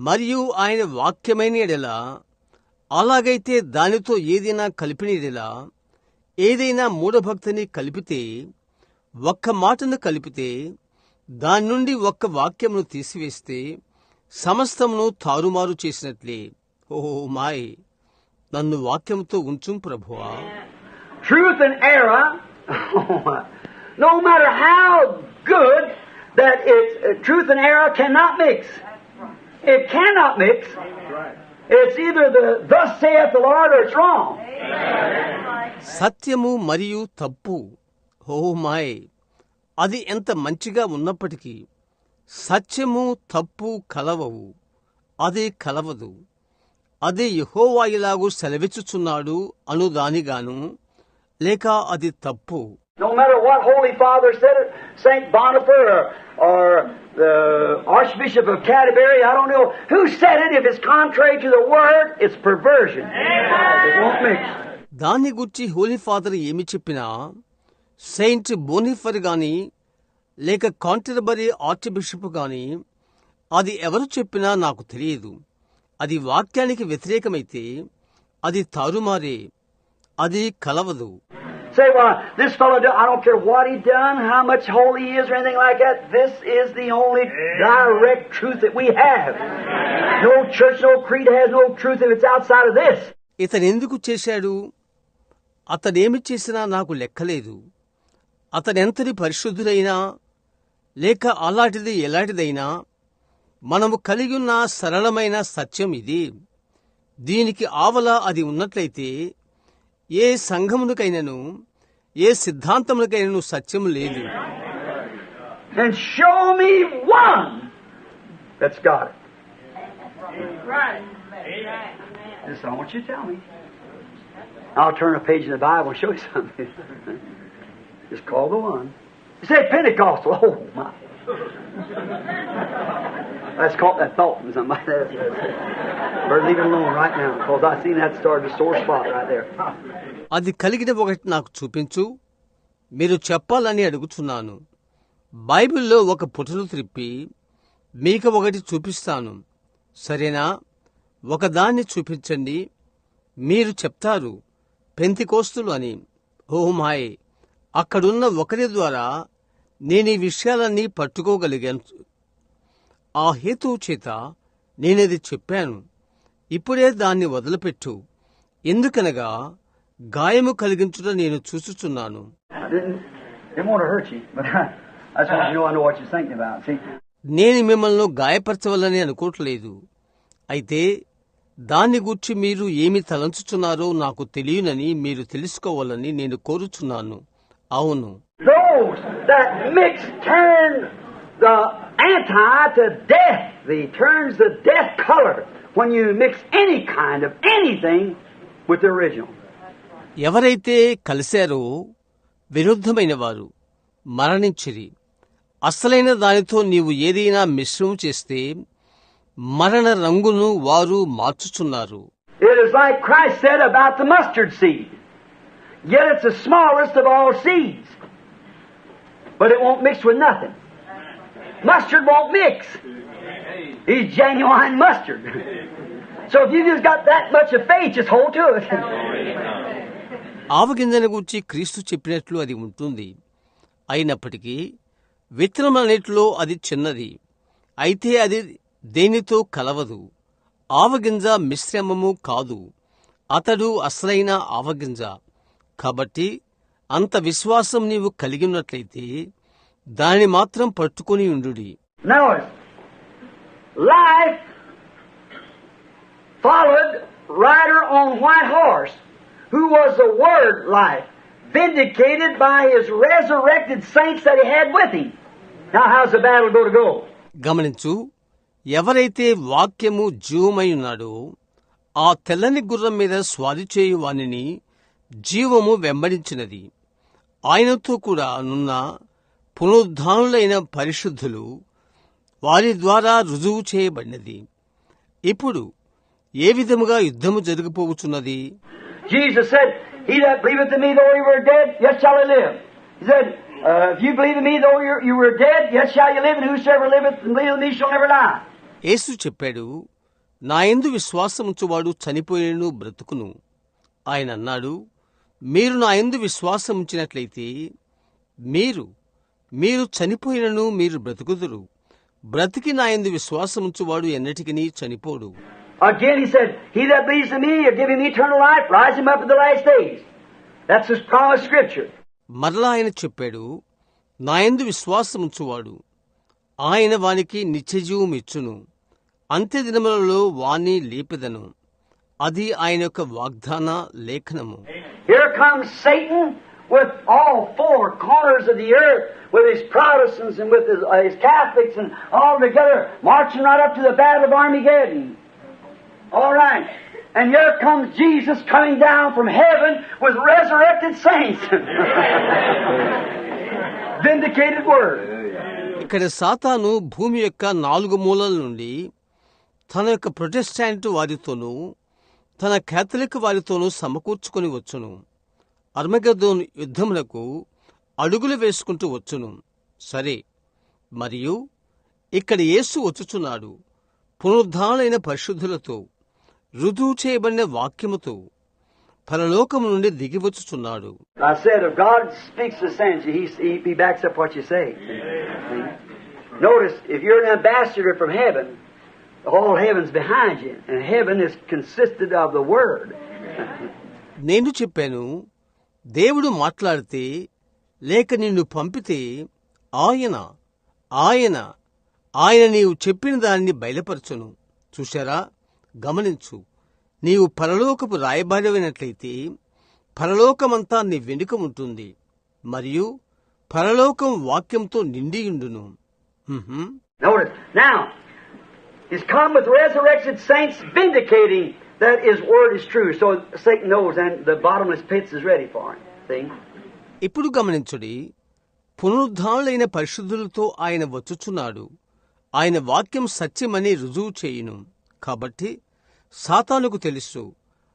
మరియు ఆయన వాక్యమైన ఎడలా అలాగైతే దానితో ఏదైనా కలిపిన ఎడలా ఏదైనా మూఢభక్తిని కలిపితే ఒక్క మాటను కలిపితే దాని నుండి ఒక్క వాక్యమును తీసివేస్తే సమస్తమును తారుమారు చేసినట్లే. ఓహో మాయ్, నన్ను వాక్యంతో ఉంచు ప్రభువా. Truth and error, no matter how good that it's, truth and error cannot mix. It cannot mix. It's either the thus saith the Lord or it's wrong. సత్యము మరియు తప్పు, ఓ మాయ్, అది ఎంత మంచిగా ఉన్నప్పటికీ సత్యము తప్పు కలవవు. అది కలవదు. అది యెహోవా ఇలాగు సెలవిచ్చుచున్నాడు అనుదానిగాను, లేక అది తప్పు. No matter what Holy Father said, St. Boniface or the Archbishop of Canterbury, I don't know who said it, if it's contrary to the Word, it's perversion. It won't mix. దాన్ని గురించి హోలీ ఫాదర్ ఏమి చెప్పినా, సెయింట్ బోనిఫర్ గాని లేక కాంటర్బరీ ఆర్చ్ బిషప్ గాని, అది ఎవరు చెప్పినా నాకు తెలియదు. అది వాక్యానికి వ్యతిరేకమైతే అది తారుమారే, అది కలవదు. Say, well, this fellow, I don't care what he done, how much holy he is or anything like that, this is the only direct truth that we have. No church, no creed has no truth if it's outside of this. ఇతనెందుకు చేశాడు, అతనేమి చేసినా నాకు లెక్కలేదు. అతనెంతటి పరిశుద్ధుడైనా లేక అలాంటిది ఎలాంటిదైనా మనము కలిగి ఉన్న సరళమైన సత్యం ఇది. దీనికి ఆవల అది ఉన్నట్లయితే ఏ సంఘమునకైనను ఏ సిద్ధాంతమునకైనను సత్యము లేదు. And show me one that's got it. Right. Just I want you to tell me. I'll turn a page in the Bible and show you something. Just call the one. You say Pentecostal. Oh my. Let's call that thought from somebody. Better leave it alone right now, because I seen that started a sore spot right there. అది కలిగిన ఒకటి నాకు చూపించు, మీరు చెప్పాలని అడుగుతున్నాను. బైబిల్లో ఒక పుటలు త్రిప్పి మీకు ఒకటి చూపిస్తాను, సరేనా? ఒకదాన్ని చూపించండి. మీరు చెప్తారు పెంతికోస్తులు అని. ఓ మాయ్, అక్కడున్న ఒకరి ద్వారా నేను ఈ విషయాలన్నీ పట్టుకోగలిగాను. ఆ హేతువు చేత నేనది చెప్పాను. ఇప్పుడే దాన్ని వదిలిపెట్టు, ఎందుకనగా గాయము కలిగించుట నేను చూచుచున్నాను. నేను మిమ్మల్ని గాయపరచవలని అనుకోవట్లేదు. అయితే దాన్ని గూర్చి మీరు ఏమి తలంచుచున్నారో నాకు తెలియనని మీరు తెలుసుకోవాలని నేను కోరుచున్నాను. అవును, those that mix turn the anti to death. They turns the death color when you mix any kind of anything with the original. ఎవరైతే కలిశారో విరుద్ధమైన వారు మరణించిరి. అసలైన దానితో నీవు ఏదైనా మిశ్రమం చేస్తే మరణ రంగును వారు మార్చుచున్నారు. It is like Christ said about the mustard seed. Yet it's the smallest of all seeds. But it won't mix with nothing. Mustard won't mix. He's genuine mustard. So if you just got that much of faith, just hold to it. ఆవగింజను గూర్చి క్రీస్తు చెప్పినట్లు అది ఉంటుంది. అయినప్పటికీ విత్తనమన్నిటిలో అది చిన్నది. అయితే అది దేనితో కలవదు. ఆవగింజ మిశ్రమము కాదు, అతడు అసలైన ఆవగింజ. కాబట్టి అంత విశ్వాసం నీవు కలిగి ఉన్నట్లయితే దానిని మాత్రం పట్టుకుని ఉండుడి. Notice, life followed rider on white horse, who was the Word life, vindicated by his resurrected saints that he had with him. Now how's the battle going to go? గమనించు, ఎవరైతే వాక్యము జీవమై ఉన్నాడో ఆ తెల్లని గుర్రం మీద స్వారీ చేయు వానిని జీవము వెంబడించినది. ఆయనతో కూడా నున్న పునరుద్ధానులైన పరిశుద్ధులు వారి ద్వారా రుజువు చేయబడినది. ఇప్పుడు ఏ విధముగా యుద్ధము జరగపోవచ్చున్నది? Jesus said, "He that believeth in me, though he were dead, yet shall he live." He said, "If you believe in me, though you were dead, yet shall you live, and whosoever liveth and believeth in me shall never die." యేసు చెప్పాడు, నా యందు విశ్వాసముంచువాడు చనిపోయినను బ్రతుకును. ఆయన అన్నాడు, మీరు నా యందు విశ్వాసముంచినట్లయితే మీరు చనిపోయినను మీరు బ్రతుకుదురు. బ్రతికి నా యందు విశ్వాసముంచువాడు ఎన్నటికినీ చనిపోడు. Again he said, "He that believes in me, will give him eternal life, rise him up at the last days." That's his promised scripture. మరలా ఆయన చెప్పాడు, నా యందు విశ్వాసముంచువాడు ఆయన వానికి నిత్యజీవం ఇచ్చును, అంత్య దినములలో వాణ్ణి లేపెదను. అది ఆయన యొక్క వాగ్దాన లేఖనము. Here comes Satan with all four corners of the earth, with his Protestants and with his Catholics and all together, marching right up to the Battle of Armageddon. All right. And here comes Jesus coming down from heaven with resurrected saints. Vindicated word. ఇక్కడ సాతాను భూమి యొక్క 4 మూలల నుండి తన యొక్క ప్రొటెస్టాంట్ వారితోనూ తన కేథలిక్ వారితోనూ సమకూర్చుకొని వచ్చును. అర్మగెద్దోను యుద్ధములకు అడుగులు వేసుకుంటూ వచ్చును. సరే, మరియు ఇక్కడ యేసు వచ్చుచున్నాడు పునరుద్ధానులైన పరిశుద్ధులతో, రుజువు చేయబడిన వాక్యముతో పరలోకము నుండి దిగివచ్చుచున్నాడు. I said, if God speaks the sense, he backs up what you say. Notice, if you're an ambassador from heaven, the whole heaven's behind you, and heaven is consisted of the Word. నేను చెప్పాను, దేవుడు మాట్లాడితే లేక నిన్ను పంపితే ఆయన నీవు చెప్పిన దానిని బయలుపరచును. చూశారా? గమనించు, నీవు పరలోకపు రాయబారివైనట్లయితే పరలోకమంతా నీ వెనుక ఉంటుంది, మరియు పరలోకం వాక్యంతో నిండియుండును. Notice, now, he's come with resurrected saints vindicating that his word is true. So Satan knows, and the bottomless pits is ready for him. See? ఇప్పుడు గమనించుడి, పునరుద్ధానులైన పరిశుద్ధులతో ఆయన వచ్చుచున్నాడు. ఆయన వాక్యం సత్యమని రుజువు చేయును. కాబట్టి సాతానుకు తెలుసు,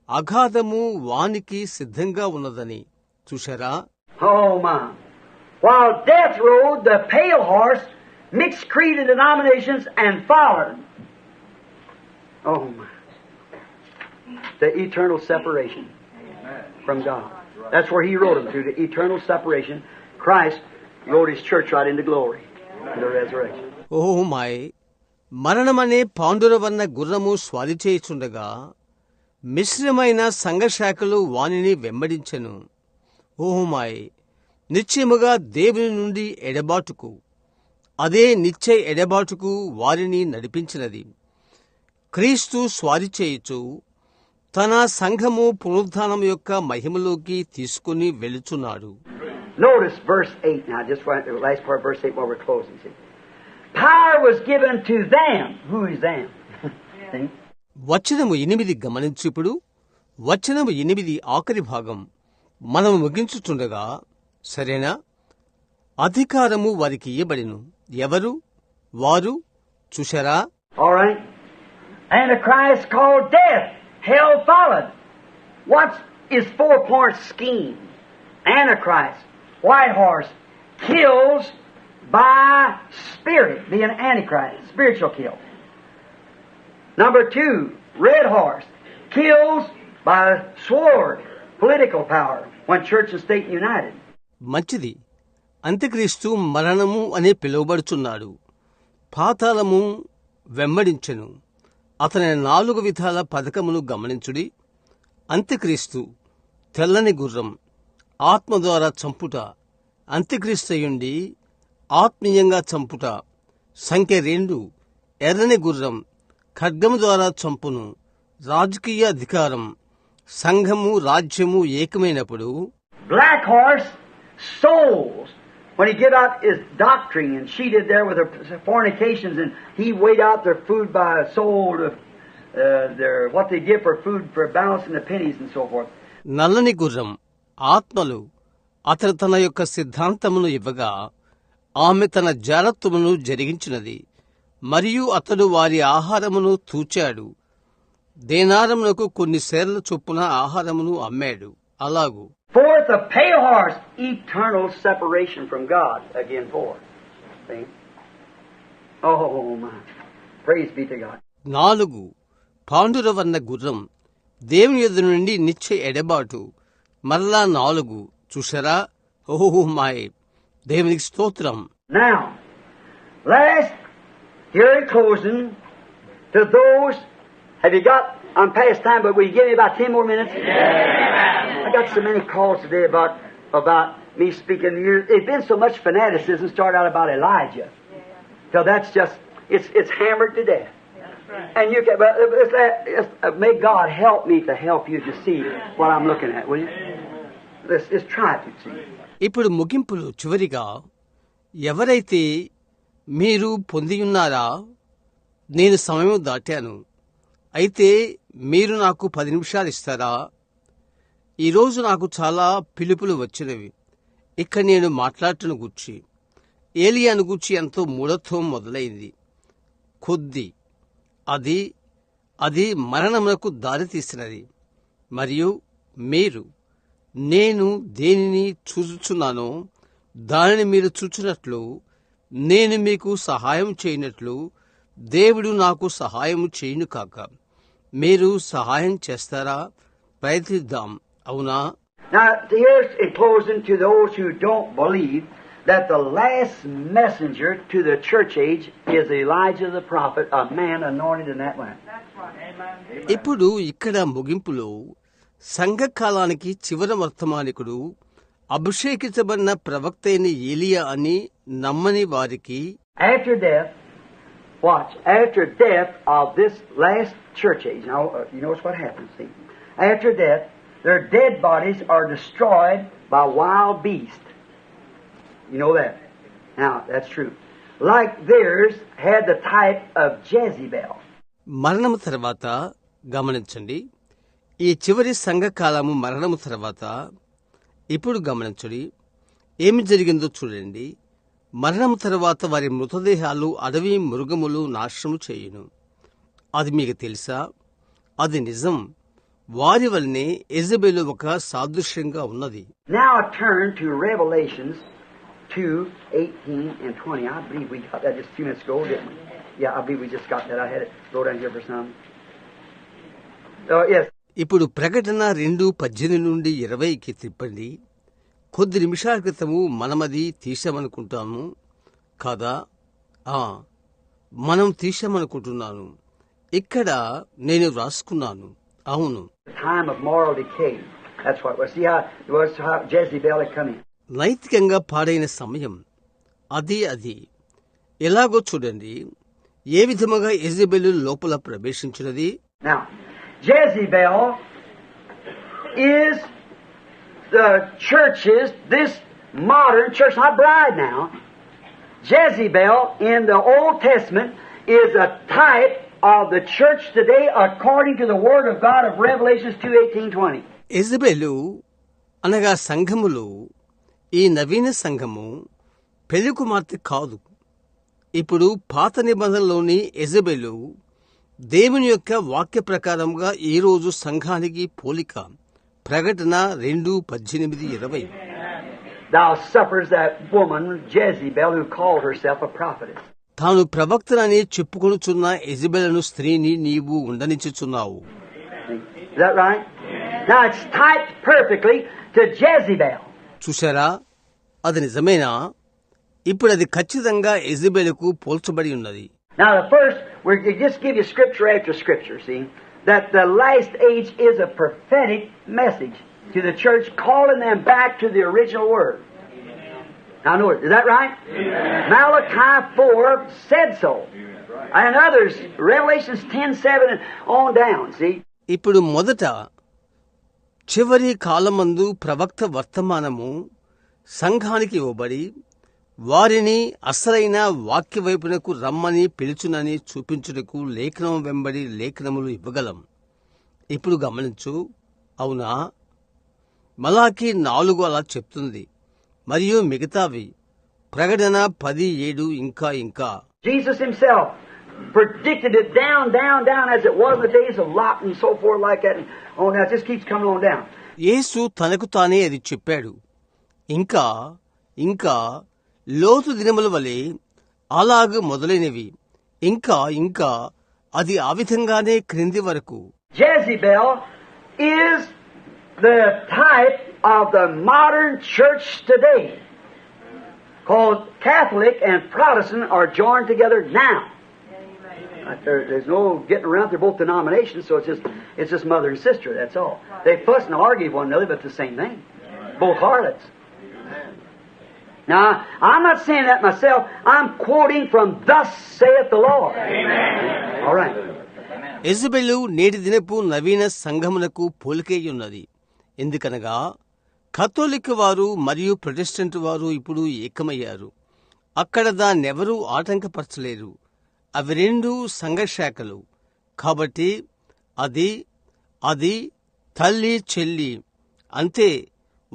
అగాధము వానికి సిద్ధంగా ఉన్నదని. చూశారా? Oh my! While death rode the pale horse, mixed creed and denominations, and followed. Oh my! The eternal separation from God. That's where he rode them to, the eternal separation. Christ rode his church right into glory, into resurrection. ఓహో మాయ్! మరణమనే పాండురవన్న గుర్రము స్వారీ చేయుచుండగా మిశ్రమైన సంఘశాఖలు వానిని వెంబడించెను. ఓహో మాయ్! నిశ్చయముగా దేవుని నుండి ఎడబాటుకు, అదే నిత్య ఎడబాటుకు వారిని నడిపించినది. క్రీస్తు స్వారీ చేయుచు తన సంఘము పునరుద్ధానం యొక్క మహిమలోకి తీసుకుని వెళుచున్నాడు. Notice verse 8 now, just the last part of verse 8 while we're closing. See? Power was given to them. Who is them? See? వచనము 8 గమనించు. ఇప్పుడు వచనము 8 ఆఖరి భాగం మనము ముగించుచుండగా, సరేనా? అధికారము వారికి ఇయ్యబడిను. ఎవరు వారు? చూశారా? All right. Antichrist called death. Hell followed. What's his 4-point scheme? Antichrist, white horse, kills by spirit, being an antichrist, spiritual kill. Number 2, red horse, kills by sword, political power, when church and state united. మంచిది. అంత్యక్రీస్తు మరణము అనే పిలువబడుచున్నాడు. పాతాళము వెంబడించెను. అతని 4 విధాల పథకమును గమనించుడి. అంత్యక్రీస్తు, తెల్లని గుర్రం, ఆత్మ ద్వారా చంపుట, అంత్యక్రీస్తయుండి ఆత్మీయంగా చంపుట. సంఖ్య 2, ఎర్రని గుర్రం, ఖడ్గము ద్వారా చంపును, రాజకీయ అధికారం, సంఘము రాజ్యము ఏకమైనప్పుడు. Black horse, souls. When he give out his doctrine, and she did there with her fornications, and he weighed out their food by a soul of their what they give for food for balancing the pennies and so forth. నల్లని గుర్రం, ఆత్మలు. అతను తన యొక్క సిద్ధాంతమును ఇవ్వగా ఆమె తన జారత్వమును జరిగించినది, మరియు అతడు వారి ఆహారమును తూచాడు. దేనారమునకు కొన్ని సేర్ల చొప్పున ఆహారమును అమ్మాడు. అలాగు Fourth, a pale horse, eternal separation from God. Again, four. See? Oh, my. Praise be to God. 4 పాండురవర్ణ గుర్రం, దేవుని ఎదురు నుండి నిత్య ఎడబాటు. మరలా 4 చూశారా? ఓహో మాయ్, దేవునికి స్తోత్రం. Now, last, here in closing, to those, have you got, I'm past time, but will you give me about 10 more minutes? I got so many calls today about me speaking. There's been so much fanaticism started out about Elijah. So that's just, it's hammered to death. And you can, but may God help me to help you to see what I'm looking at, will you? Let's try to see. ఇప్పుడు ముగింపులు చివరిగా, ఎవరైతే మీరు పొందియున్నారా, నేను సమయం దాటాను, అయితే మీరు నాకు 10 నిమిషాలు ఇస్తారా? ఈరోజు నాకు చాలా పిలుపులు వచ్చినవి. ఇక్కడ నేను మాట్లాడుతున్న గూర్చి, ఏలియాను గూర్చి ఎంతో మూఢత్వం మొదలైంది. కొద్ది అది మరణమునకు దారితీసినది. మరియు మీరు, నేను దేనిని చూచుచున్నానో దానిని మీరు చూచున్నట్లు, నేను మీకు సహాయం చేయనట్లు దేవుడు నాకు సహాయం చేయును కాక. మీరు సహాయం చేస్తారా? ప్రయత్నిద్దాం, అవునా? Now, here's in closing to those who don't believe that the last messenger to the church age is Elijah the prophet, a man anointed in that land. ఇప్పుడు ఇక్కడ ముగింపులో, సంఘకాలానికి చివరి వర్తమానికుడు అభిషేకించబడిన ప్రవక్త అయిన ఏలియా అని నమ్మని వారికి, After death, watch, after death of this last church age, now you notice what happens, see? After death, their dead bodies are destroyed by wild beasts. You know that. Now, that's true. Like theirs had the type of Jezebel. మరణము తర్వాత గమనించండి. ఈ చివరి సంఘకాలము మరణము తర్వాత, ఇప్పుడు గమనించండి ఏమి జరిగిందో చూడండి. మరణము తర్వాత వారి మృతదేహాలు అడవి మృగములు నాశనము చేయును. అది మీకు తెలుసా? అది నిజం. వారి వల్లనే యెజబెలు ఒక సాదృశ్యంగా ఉన్నది. Now I turn to Revelations 2:18 and 20. I believe we got that just a few minutes ago, didn't we? Yeah, I believe we just got that. I had it wrote down here for some. Yes. ఇప్పుడు ప్రకటన 2:18 నుండి 20కి తిప్పండి. కొద్ది నిమిషాల క్రితము మనమది తీసామనుకుంటాము కాదా? మనం తీసామనుకుంటున్నాను. ఇక్కడ నేను రాసుకున్నాను. అవును. Time of moral decay. That's what it was. See how Jezebel had come in. నైతికంగా పాడైన సమయం. అది ఎలాగో చూడండి. ఏ విధముగా యెజబెలు లోపల ప్రవేశించినది. Now, Jezebel is the churches, this modern church, not bride now. Jezebel in the Old Testament is a type of the church today according to the Word of God of Revelations 2:18-20. యెజబెలు అనగా సంఘములు, ఈ నవీన సంఘము పెళ్లి కుమార్తె కాదు. ఇప్పుడు పాత నిబంధనలోని యెజబెలు దేవుని యొక్క వాక్య ప్రకారంగా ఈ రోజు సంఘానికి పోలిక. ప్రకటన 2:18-20. Thou suffers that woman Jezebel who called herself a prophetess. తాను ప్రవక్తనని చెప్పుకొనుచున్న యెజబెలను స్త్రీని నీవు ఉండనిచ్చుచున్నావు. Is that right? Now it's typed perfectly to Jezebel. చూశారా? అది నిజమేనా? ఇప్పుడు అది ఖచ్చితంగా యెజబెలుకు పోల్చబడి ఉన్నది. Now the first, we just give you scripture after scripture, see, that the last age is a prophetic message to the church, calling them back to the original word. Now know it. Is that right? Amen. Malachi 4 said so. And others, Revelations 10:7 and on down, see. ఇప్పుడు మొదట చివరి కాలమందు ప్రవక్త వర్తమానము సంఘానికి ఇవ్వబడి వారిని అసలైన వాక్య వైపునకు రమ్మని పిలుచునని చూపించుటకు లేఖనం వెంబడి లేఖనములు ఇవ్వగలం. ఇప్పుడు గమనించు, అవునా? మలాకి 4 అలా చెప్తుంది. మరియు మిగతావి ప్రకటన 10:7 ఇంకా ఇంకా. Jesus himself predicted it down as it was in the days of Lot and so forth like that. And oh, now it just keeps coming on down. యేసు తనకు తానే అది చెప్పాడు. ఇంకా ఇంకా లోతు దినముల వలె అలాగ మొదలైనవి. ఇంకా ఇంకా అది ఆ విధంగానే క్రింది వరకు. Jezebel is the type of the modern church today. Called Catholic and Protestant are joined together now. There's no getting around. They're both denominations, so it's just mother and sister. That's all. They fuss and argue with one another, but it's the same thing. Both harlots. Now, I'm not saying that myself. I'm quoting from "Thus saith the Lord." Amen. All right. యెజబెలు నేటి దినపు నవీన సంఘమునకు పోలికేయున్నది. ఎందుకనగా కథోలిక్ వారు మరియు ప్రొటెస్టెంట్ వారు ఇప్పుడు ఏకమయ్యారు. అక్కడ దాన్నెవరూ ఆటంకపరచలేరు. అవి రెండు సంఘశాఖలు. కాబట్టి అది తల్లి చెల్లి అంతే.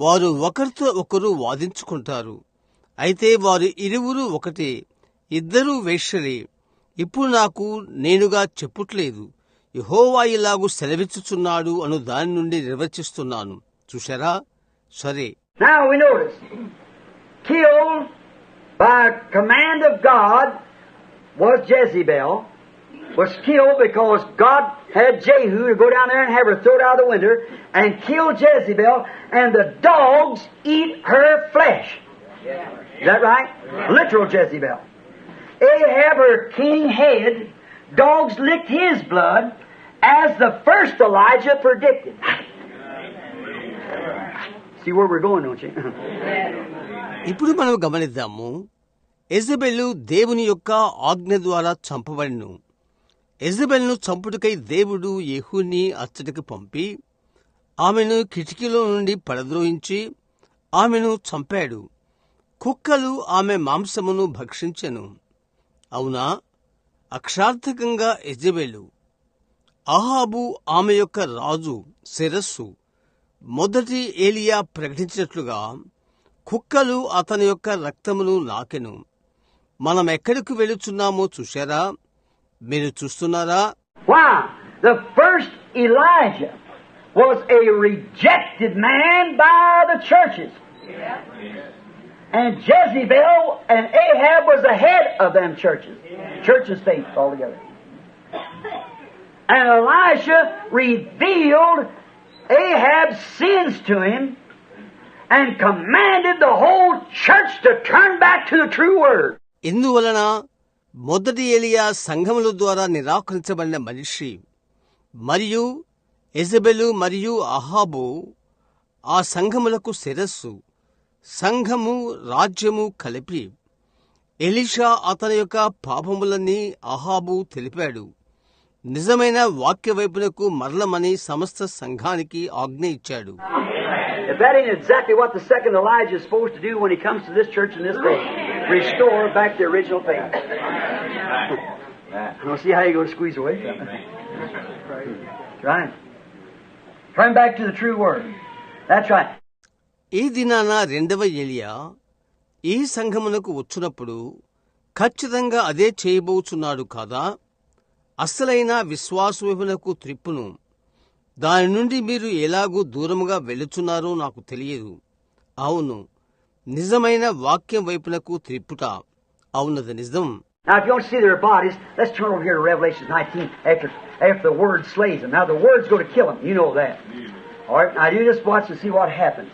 వారు ఒకరితో ఒకరు వాదించుకుంటారు. అయితే వారు ఇరువురు ఒకటే. ఇద్దరూ వేశ్యలే. ఇప్పుడు నాకు నేనుగా చెప్పుట్లేదు. యెహోవా ఇలాగు సెలవిచ్చుచున్నాడు అను దాని నుండి నిర్వచిస్తున్నాను. చూశారా? సరే. Now we notice, killed by command of God was Jezebel, was killed because God had Jehu to go down there and have her thrown out of the window and kill Jezebel, and the dogs eat her flesh. Is that right? Literal Jezebel. Ahab, her king head, dogs licked his blood as the first Elijah predicted. See where we're going, don't you? ఇప్పుడు మనం గమనిద్దాము. యెజబెలు దేవుని యొక్క ఆజ్ఞ ద్వారా చంపబడిను. యెజబెలును చంపుటకై దేవుడు యెహూని అచ్చటికి పంపి ఆమెను కిటికీలో నుండి పడద్రోయించి ఆమెను చంపాడు. కుక్కలు ఆమె మాంసమును భక్షించెను. అవునా? అక్షార్థకంగా యెజబెలు, అహాబు ఆమె యొక్క రాజు శిరస్సు. మొదటి ఏలియా ప్రకటించినట్లుగా కుక్కలు అతని యొక్క రక్తమును నాకెను. మనం ఎక్కడికి వెళుచున్నామో చూశారా? మీరు చూస్తున్నారా? Why? The first Elijah was a rejected man by the churches. And Jezebel and Ahab was the head of them churches. Church and state altogether. And Elisha revealed Ahab's sins to him and commanded the whole church to turn back to the true word. ఇందువలన మొదటి ఏలియా సంఘముల ద్వారా నిరాకరించబడిన మనిషి మరియు యెజబెలు మరియు అహాబు ఆ సంఘములకు శిరస్సు. సంఘము రాజ్యము కలిపి ఎలీషా అతని యొక్క పాపములన్నీ అహాబు తెలిపాడు. నిజమైన వాక్య వైపునకు మరలమని సమస్త సంఘానికి ఆజ్ఞ ఇచ్చాడు. If that ain't exactly what the second Elijah is supposed to do when he comes to this church in this day, restore back the original faith. I don't see how you're going to squeeze away from it. Right. Turn back to the true word. That's right. ఈ దినాన రెండవ ఏలియా ఈ సంఘమునకు వచ్చినప్పుడు ఖచ్చితంగా అదే చేయబోచున్నాడు కాదా? అసలైన విశ్వాసమునకు త్రిప్పును. దాని నుండి మీరు ఎలాగూ దూరముగా వెళ్ళుచున్నారో నాకు తెలియదు. అవును, నిజమైన వాక్యం వైపునకు త్రిప్పుట. అవునది నిజం. Now, if you want to see their bodies, let's turn over here to Revelation 19 after the word slays them. Now, the word's going to kill them. You know that. All right, now you just watch and see what happens.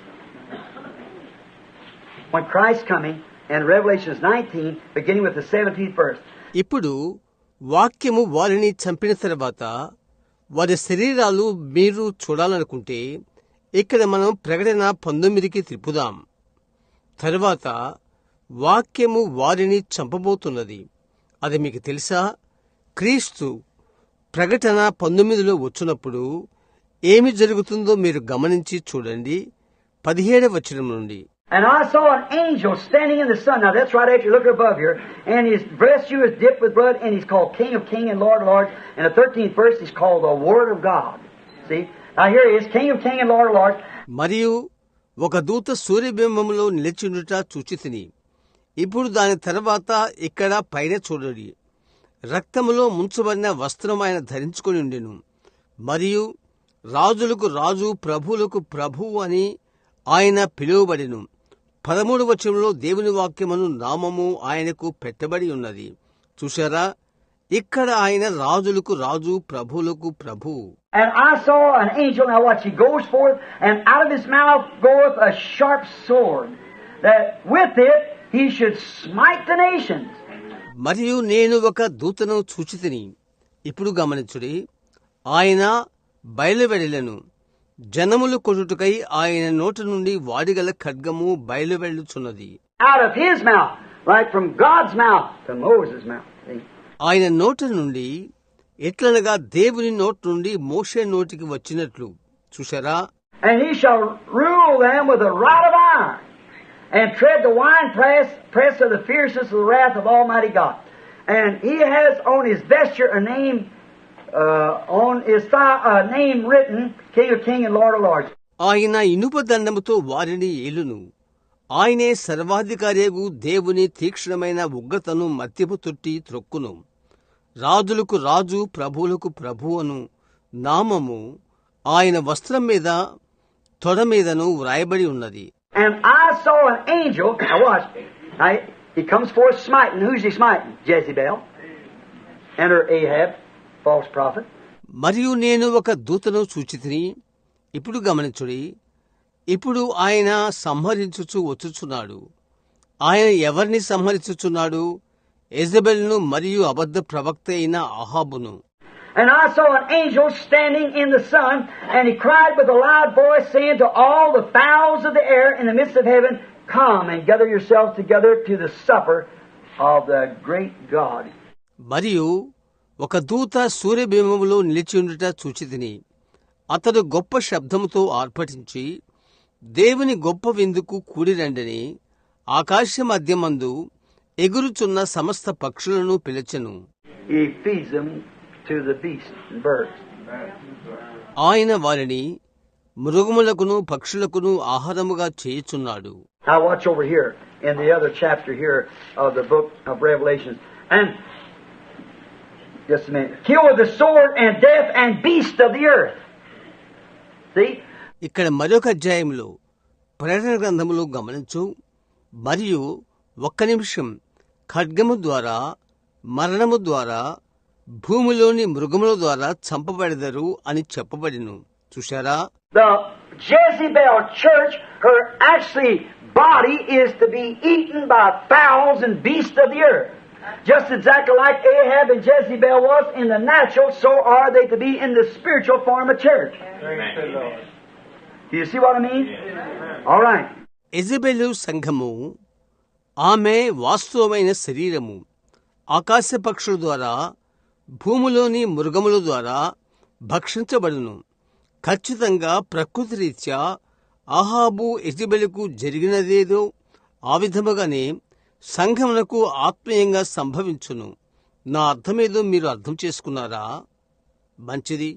When Christ's coming, in Revelation 19, beginning with the 17th verse. ఇప్పుడు వాక్యము వారిని చంపిన తర్వాత వారి శరీరాలు మీరు చూడాలనుకుంటే ఇక్కడ మనం ప్రకటన 19కి త్రిప్పుదాం. తర్వాత వాక్యము వారిని చంపబోతున్నది. అది మీకు తెలుసా? క్రీస్తు ప్రకటన 19లో వచ్చినప్పుడు ఏమి జరుగుతుందో మీరు గమనించి చూడండి. 17వ వచనం నుండి. And I saw an angel standing in the sun. Now that's right after you look above here. And his breast was dipped with blood, and he's called King of Kings and Lord of Lords. And the 13th verse is called the Word of God. See? Now here he is, King of Kings and Lord of Lords. మరియు ఒక దూత సూర్యబింబములో నిలిచియుండుట చూచితిని. ఇప్పుడు దాని తర్వాత ఇక్కడ పైన చూడండి, రక్తములో ముంచబడిన వస్త్రం ఆయన ధరించుకొని ఉండెను, మరియు రాజులకు రాజు ప్రభువులకు ప్రభువు అని ఆయన పిలువబడెను. 13వ వచనంలో దేవుని వాక్యమును నామము ఆయనకు పెట్టబడి ఉన్నది. చూశారా, ఇక్కడ ఆయన రాజులకు రాజు ప్రభువులకు ప్రభువు. And I saw an angel, now watch, he goes forth, and out of his mouth goeth a sharp sword, that with it he should smite the nations. మరియు నేను ఒక దూతను చూచితిని. ఇప్పుడు గమనించుడి, ఆయన బయలువెడలను, జనములు కొట్టుటకై ఆయన నోట నుండి వాడిగల ఖడ్గము బయలువెళ్ళుచున్నది. Out of his mouth, like from God's mouth to Moses' mouth. See? ఆయన నోట నుండి ఎట్లనగా దేవుని నోటి నుండి మోషే నోటికి వచ్చినట్లు. చూశారా? And he shall rule them with a rod of iron, and tread the winepress of the fierceness of the wrath of Almighty God. And he has on his vesture a name, on his thigh a name written, King of Kings and Lord of Lords. ఆయన ఇనుప దండముతో వారిని ఏలును. ఆయనే సర్వాధికారియగు దేవుని తీక్షణమైన ఉగ్రతను మత్యపు తొట్టి త్రొక్కును. రాజులకు రాజు ప్రభువులకు ప్రభువు అను నామము ఆయన వస్త్రం మీద తొడ మీదను వ్రాయబడి ఉన్నది. And I saw an angel, now watch, he comes forth smiting. Who's he smiting? Jezebel and her Ahab, false prophet. మరియు నేను ఒక దూతను చూచితిని. ఇప్పుడు గమనించుడి, ఇప్పుడు ఆయన సంహరించుచు వచ్చుచున్నాడు. ఆయన ఎవరిని సంహరించుచున్నాడు? యెజెబెలును మరియు అబద్ధ ప్రవక్త అయిన అహాబును. And I saw an angel standing in the sun, and he cried with a loud voice, saying to all the fowls of the air in the midst of heaven, Come and gather yourselves together to the supper of the great God. మరియు ఒక దూత సూర్యబింబములో నిలిచియుండుట చూచితిని. అతడు గొప్ప శబ్దముతో ఆర్భటించి, దేవుని గొప్ప విందుకు కూడిరండని ఆకాశ మధ్యమందు ఎగురుచున్న సమస్త పక్షులను పిలిచెను. He feeds them to the beasts and birds. ఆయన వారిని మృగములకును పక్షులకును ఆహారముగా చేయుచున్నాడు. Now watch over here in the other chapter here of the book of Revelation. And just a minute. Kill with the sword and death and beast of the earth. See? ఇక్కడ మరొక అధ్యాయంలో ప్రకటన గ్రంథములు గమనించు. మరియు ఒక్క నిమిషం, ఖడ్గము ద్వారా, మరణము ద్వారా, భూమిలోని మృగముల ద్వారా చంపబడెదరు అని చెప్పబడిను. చూశారా? The Jezebel church, her actually body is to be eaten by fowls and beasts of the earth. Just exactly like Ahab and Jezebel was in the natural, so are they to be in the spiritual form of church. Do you see what I mean? All right. యెజెబెలు సంఘము, ఆమె వాస్తవమైన శరీరము, ఆకాశ పక్షుల ద్వారా, భూమిలోని మృగముల ద్వారా భక్షించబడును. ఖచ్చితంగా ప్రకృతి రీత్యా అహాబు యెజెబెలుకు జరిగినదేదో ఆ విధముగానే సంఘమునకు ఆత్మీయంగా సంభవించును. నా అర్థమేదో మీరు అర్థం చేసుకున్నారా? మంచిది.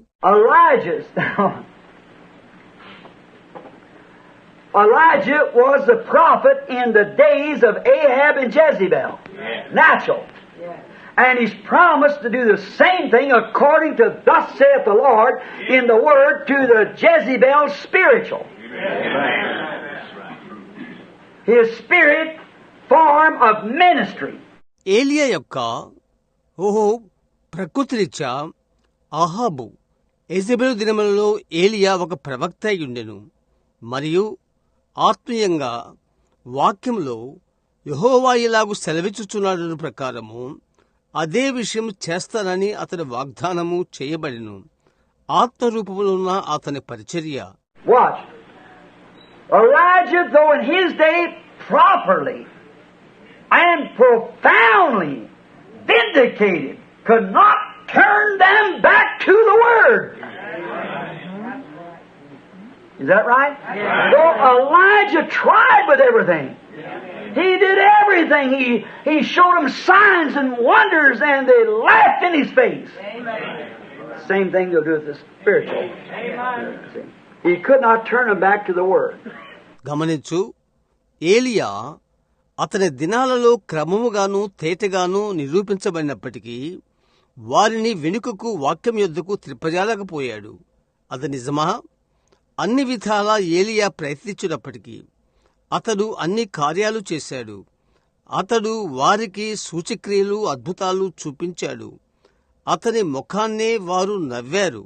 Elijah was the prophet in the days of Ahab and Jezebel. Natural. And he's promised to do the same thing according to thus saith the Lord in the word to the Jezebel spiritual. His spirit form of ministry. ఏలియా యొక్క ప్రకృతిరీత్యా అహాబు యెజెబెలు దినములలో ఏలియా ఒక ప్రవక్త అయ్యుండెను. మరియు ఆత్మీయంగా వాక్యంలో యెహోవా ఇలాగు సెలవిచ్చుచున్నాడు ప్రకారము అదే విషయం చేస్తానని అతని వాగ్దానము చేయబడిను. ఆత్మరూపములో ఉన్న అతని పరిచర్య. Watch. Elijah, though in his day properly and profoundly vindicated, could not turn them back to the Word. Is that right? Though Elijah tried with everything. He did everything. He showed them signs and wonders, and they laughed in his face. Same thing they'll do with the spiritual. He could not turn them back to the Word. గమనించు, ఏలియా అతని దినాలలో క్రమముగాను తేటగాను నిరూపించబడినప్పటికీ వారిని వెనుకకు వాక్యం యొద్దకు త్రిప్పజాలకపోయాడు. అది నిజమా? అన్ని విధాలా ఏలియా ప్రయత్నించినప్పటికీ అతడు అన్ని కార్యాలు చేశాడు. అతడు వారికి సూచక్రియలు అద్భుతాలు చూపించాడు. అతని ముఖాన్నే వారు నవ్వారు.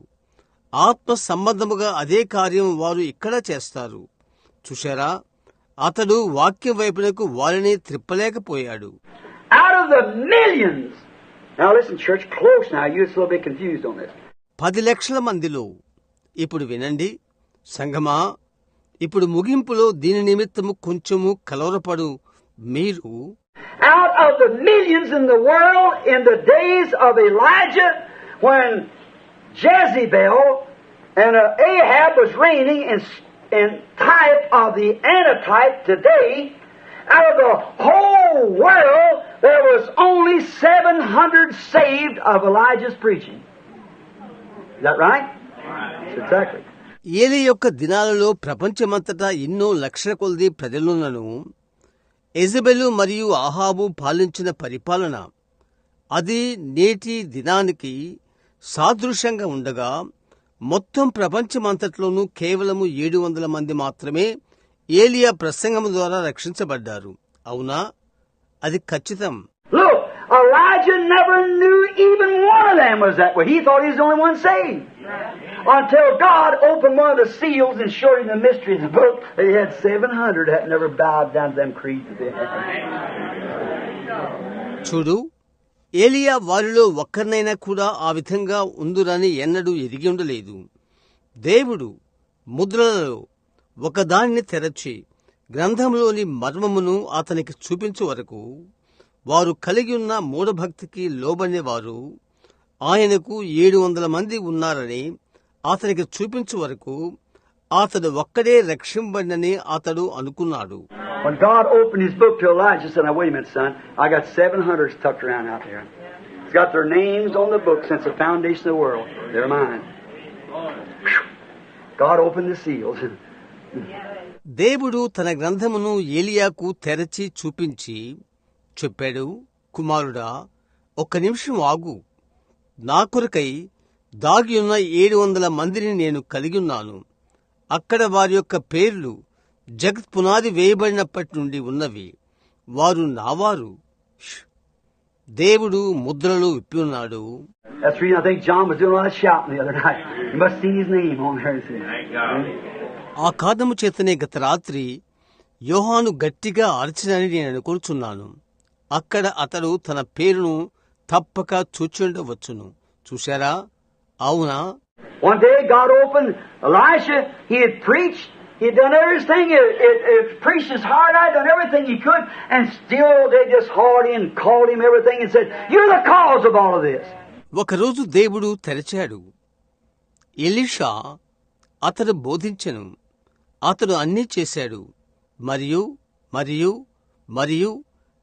ఆత్మ సంబంధముగా అదే కార్యం వారు ఇక్కడ చేస్తారు. చూశారా? అతడు వాక్యం వైపునకు వారిని త్రిప్పలేకపోయాడు. Out of the millions. Now listen, church, close now. You're a little bit confused on this. 10 లక్షల మందిలో, ఇప్పుడు వినండి సంగమా, ఇప్పుడు ముగింపులో దీని నిమిత్తము కొంచెము కలవరపడు మీరు. Out of the millions in the world in the days of Elijah, when Jezebel and Ahab was reigning in type of the Antichrist today, out of the whole world, there was only 700 saved of Elijah's preaching. Is that right? That's exactly. Eli యొక్క దినాలలో ప్రపంచమంతటా ఎన్నో లక్షల కొలది ప్రజలున్నను యెజెబెలు మరియు ఆహాబు పాలించిన పరిపాలన అది నేటి దినానికి సాదృశ్యంగా ఉండగా మొత్తం ప్రపంచమంతట్లోనూ కేవలము 700 మంది మాత్రమే ఏలియా ప్రసంగము ద్వారా రక్షించబడ్డారు. అవునా? అది ఖచ్చితం. Look, Elijah never knew even one of them was that way. He thought he was the only one saved. Until God opened one of the seals and showed him the mystery of the book, that he had 700 that never bowed down to them creeds that they had. చూడు, ఏలియా వారిలో ఒక్కరినైనా కూడా ఆ విధంగా ఉందురని ఎన్నడూ ఎరిగి ఉండలేదు. దేవుడు ముద్రలలో ఒకదానిని తెరచి గ్రంథంలోని మర్మమును అతనికి చూపించే వరకు వారు కలిగి ఉన్న మూఢభక్తికి లోబడినవారు ఆయనకు 700 మంది ఉన్నారని అతనికి చూపించే వరకు అతడు ఒక్కడే రక్షింపబడినని అతడు అనుకున్నాడు. When God opened his book to Elijah, said, "Now wait a minute, son. I got 700 tucked around out there. It's got their names on the book since the foundation of the world. They're mine." God opened the seals. దేవుడు తన గ్రంథమును ఏలియాకు తెరచి చూపించి చెప్పాడు, కుమారుడా, 1 నిమిషం ఆగు. నా కొరకై దాగియున్న 700 మందిని నేను కలిగియున్నాను. అక్కడ వారి యొక్క పేర్లు జగత్ పునాది వేయబడినప్పటి నుండి ఉన్నవి. వారు నావారు. దేవుడు ముద్రలు విప్పి ఉన్నాడు. That's the reason I think John was doing a lot of shouting the other night. You must see his name on there. ఆ కారణము చేతనే గత రాత్రి యోహాను గట్టిగా అరచినని నేను అనుకుంటున్నాను. అక్కడ అతడు తన పేరును తప్పక చూచుండవచ్చును. చూశారా? అవునా? One day God opened Elisha. He had preached. He had done everything. He preached his heart out, done everything he could, and still they just hauled him, called him everything, and said, "You're the cause of all of this." ఒకరోజు దేవుడు తెరచాడు. ఎలీషా అతడు బోధించెను. అతడు అన్నీ చేశాడు. మరియు మరియు మరియు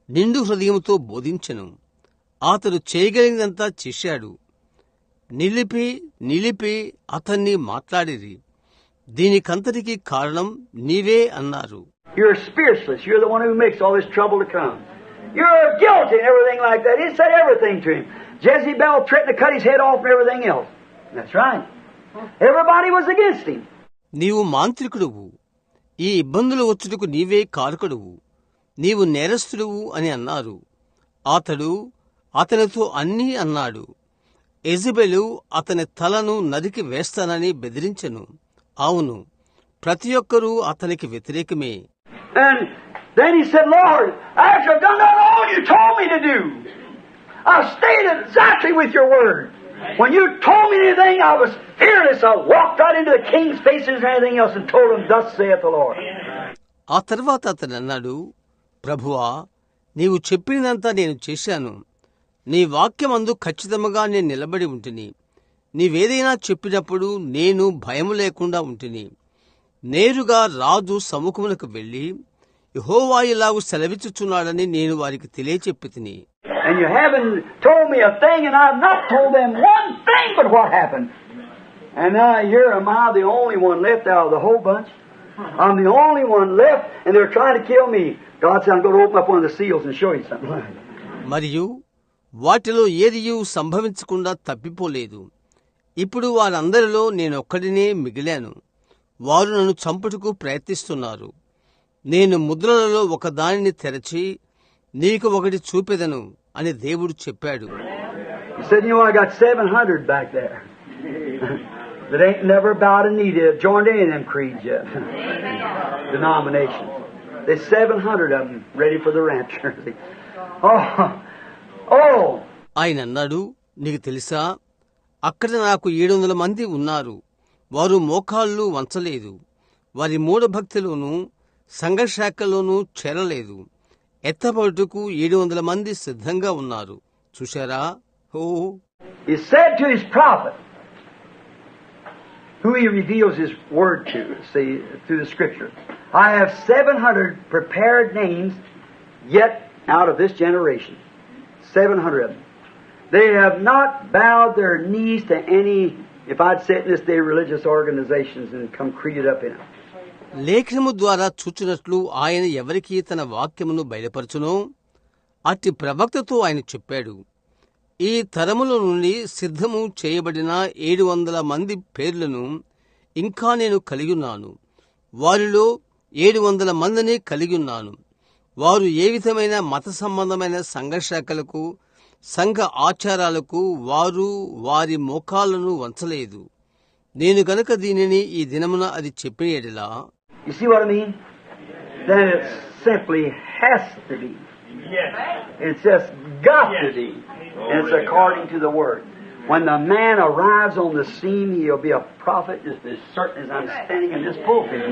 నిండు హృదయంతో బోధించెను. అతడు చేయగలిగినంతా చేశాడు. నిలిపి నిలిపి అతన్ని మాట్లాడిరి. దీనికంతటికీ కారణం నీవే అన్నారు. You're spiritualist. You're the one who makes all this trouble to come. You're guilty and everything like that. He said everything to him. Jezebel threatened to cut his head off and everything else. That's right. Everybody was against him. నీవు మాంత్రికుడువు. ఈ ఇబ్బందులు వచ్చుటకు నీవే కారకుడువు. నీవు నేరస్తుడువు అని అన్నారు. అతడు అతనితో అన్నీ అన్నాడు. యెజెబెలు అతని తలను నరికి వేస్తానని బెదిరించెను. అవును, ప్రతి ఒక్కరూ అతనికి వ్యతిరేకమే. And then he said, "Lord, after I've done all you told me to do, I've stayed exactly with your word. When you told me anything, I was fearless. I walked right into the king's faces and anything else and told him, 'Thus saith the Lord.'" ఆ తర్వాత అతను అన్నాడు, ప్రభువా, నీవు చెప్పినంతా నేను చేశాను. నీ వాక్యమందు ఖచ్చితంగా నేను నిలబడి ఉంటిని. నీవేదైనా చెప్పినప్పుడు నేను భయము లేకుండా ఉంటిని. నేరుగా రాజు సముఖమునకు వెళ్లి యెహోవా ఇలాగు సెలవిచ్చుచున్నాడని నేను వారికి తెలియచెప్పి తిని. And you haven't told me a thing, and I've not told them one thing but what happened. And now here am I, the only one left out of the whole bunch. I'm the only one left, and they're trying to kill me. God said, I'm going to open up one of the seals and show you something. మరియు వాటిలో ఏదియూ సంభవించకుండా తప్పిపోలేదు. ఇప్పుడు వారందరిలో నేనొక్కడినే మిగిలాను. వారు నన్ను చంపుటకు ప్రయత్నిస్తున్నారు. నేను ముద్రలలో ఒకదానిని తెరచి నీకు ఒకటి చూపెదను అని దేవుడు చెప్పాడు. He said, you know, I got 700 back there that ain't never bowed a knee to joined any of them creeds yet. Denominations. There's 700 of them ready for the rapture. Oh! ఆయన అన్నాడు, నీకు తెలుసా, అక్కడ నాకు 700 మంది ఉన్నారు. వారు మోకాళ్ళు వంచలేదు. వారి మూఢభక్తిలోనూ సంఘశాఖలోనూ చేరలేదు. ఎత్తబడుటకు 700 మంది సిద్ధంగా ఉన్నారు. చూశారా? ఓ! He said to his prophet, who he reveals his word to, see, through the scripture, I have 700 prepared names yet out of this generation. 700 of them. They have not bowed their knees to any, if I'd say in this day, religious organizations and come created up in them. లేఖనము ద్వారా చూచినట్లు ఆయన ఎవరికి తన వాక్యమును బయలుపరచునో అట్టి ప్రవక్తతో ఆయన చెప్పాడు, ఈ తరముల నుండి సిద్ధము చేయబడిన 700 మంది పేర్లను ఇంకా నేను కలిగిన్నాను. వారిలో 700 మందిని కలిగిన్నాను. వారు ఏ విధమైన మత సంబంధమైన సంఘశాఖలకు సంఘ ఆచారాలకు వారు వారి మోకాళ్లను వంచలేదు. నేను గనక దీనిని ఈ దినమున అది చెప్పిన యెడల, You see what I mean? Then it simply has to be. It's just got to be. And it's according to the Word. When the man arrives on the scene, he'll be a prophet just as certain as I'm standing in this pulpit.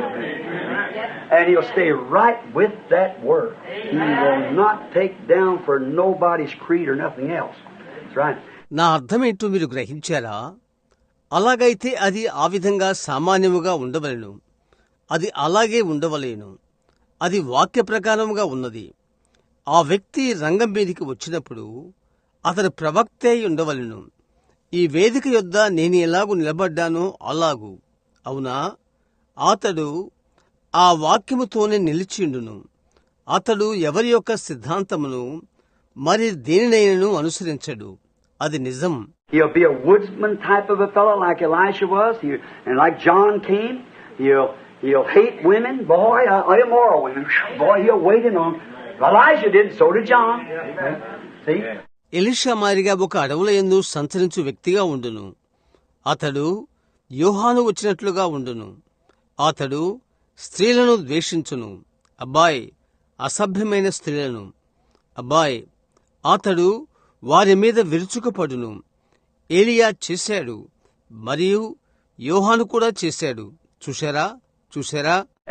And he'll stay right with that Word. He will not take down for nobody's creed or nothing else. That's right. నా అర్థమేంటో మీరు గ్రహించారా? అలాగైతే అది ఆ విధంగా సామాన్యముగా ఉండవలెను. అది అలాగే ఉండవలేను. అది వాక్య ప్రకారముగా ఉన్నది. ఆ వ్యక్తి రంగం మీదికి వచ్చినప్పుడు అతడు ప్రవక్తే ఉండవలెను. ఈ వేదిక యొద్ద నేను ఎలాగూ నిలబడ్డానో అలాగూ. అవునా? అతడు ఆ వాక్యముతోనే నిలిచిండును. అతడు ఎవరి యొక్క సిద్ధాంతమును మరి దేనినైనను అనుసరించడు. అది నిజం. He'll be a woodsman type of a fellow like Elisha was, and like John came. He'll hate women, boy, immoral women. Boy, he'll wait in on. Elijah did, so did John. See? Elisha మారిగా ఒక అడవుల యందు సంచరించు వ్యక్తిగా ఉండును. అతడు యోహాను వచ్చినట్లుగా ఉండును. అతడు స్త్రీలను ద్వేషించును. అబ్బాయ్, అసభ్యమైన స్త్రీలను. అబ్బాయ్, అతడు వారి మీద విరుచుకుపడును. ఏలియా చేశాడు, మరియు యోహాను కూడా చేశాడు. చూశారా?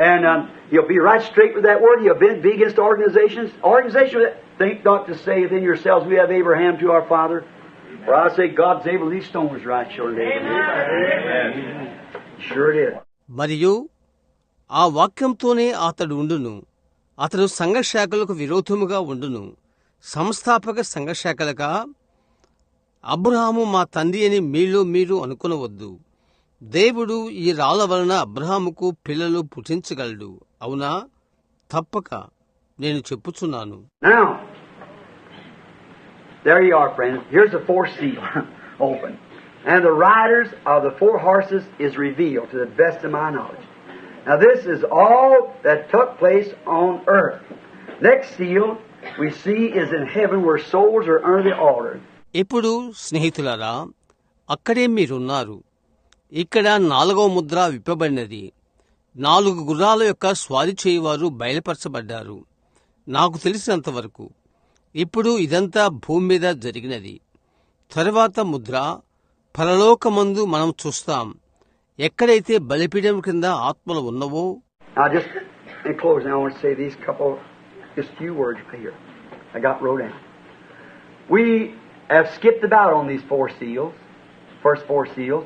And you'll be right straight with that word. You'll be against organizations. Organizations that think not to say within yourselves, we have Abraham to our father. For I say God's able these stones right sure to Abraham. Sure it is. మరియు ఆ వాక్యంతోనే అతడు ఉండును. అతడు సంఘశాఖలకు విరోధముగా ఉండును. సంస్థాపక సంఘశాఖలక అబ్రహాము మా తండ్రి అని మీలో మీరు అనుకునవద్దు. దేవుడు ఈ రాళ్ల వలన అబ్రహాముకు పిల్లలు పుట్టించగలడు. అవునా? తప్పక నేను చెప్పుచున్నాను. Now, there you are, friends. Here's the fourth seal open. And the riders of the 4 horses is revealed to the best of my knowledge. Now this is all that took place on earth. Next seal we see is in heaven where souls are under the altar. ఇప్పుడు స్నేహితులారా, అక్కడే మీరున్నారు. ఇక్కడ 4వ ముద్ర విప్పబడినది. 4 గుర్రాల యొక్క స్వారీ చేయువారు బయలుపరచబడ్డారు. నాకు తెలిసినంతవరకు ఇప్పుడు ఇదంతా భూమి మీద జరిగినది. తరువాత ముద్ర పరలోకమందు మనం చూస్తాం, ఎక్కడైతే బలిపీఠం కింద ఆత్మలు ఉన్నవో. Now just in closing, I want to say these just few words right here. I got wrote down. We have skipped about on these 4 seals, first 4 seals.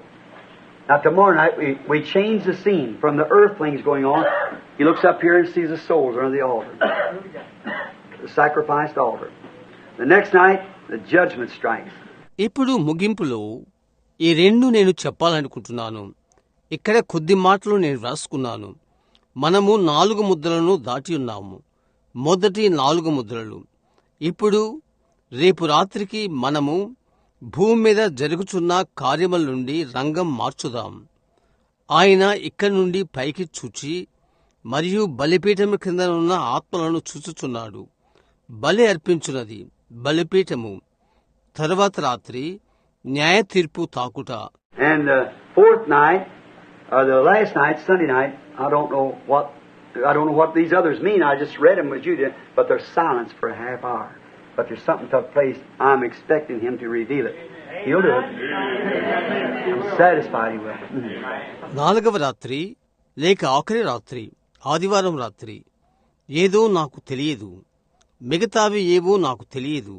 Now tomorrow night we change the scene from the earthlings going on. He looks up here and sees the souls under the altar, the sacrificed altar. The next night the judgment strikes. ఇప్పుడు ముగింపులో ఈ 2 నేను చెప్పాలనుకుంటున్నాను. ఇక్కడ కొద్ది మాటలు నేను రాసుకున్నాను. మనము 4 ముద్రలను దాటి ఉన్నాము. మొదటి 4 ముద్రలు. ఇప్పుడు రేపు రాత్రికి మనము భూమి మీద జరుగుచున్న కార్యముల నుండి రంగం మార్చుదాం. ఆయన ఇక్కడి నుండి పైకి చూచి మరియు బలిపీఠము కింద ఉన్న ఆత్మలను చూచుచున్నాడు. బలి అర్పించున్నది బలిపీఠము. తరువాత రాత్రి న్యాయ తీర్పు తాకుట. And the fourth night, the last night, Sunday night, I don't know what these others mean. I just read them with you, but there's silence for a half hour. But there's something took place. I'm expecting Him to reveal it. He'll do it. I'm satisfied He will. 4వ రాత్రి లేక ఆఖరి రాత్రి, ఆదివారం రాత్రి. ఏదో నాకు తెలియదు, మిగతావి ఏవో నాకు తెలియదు.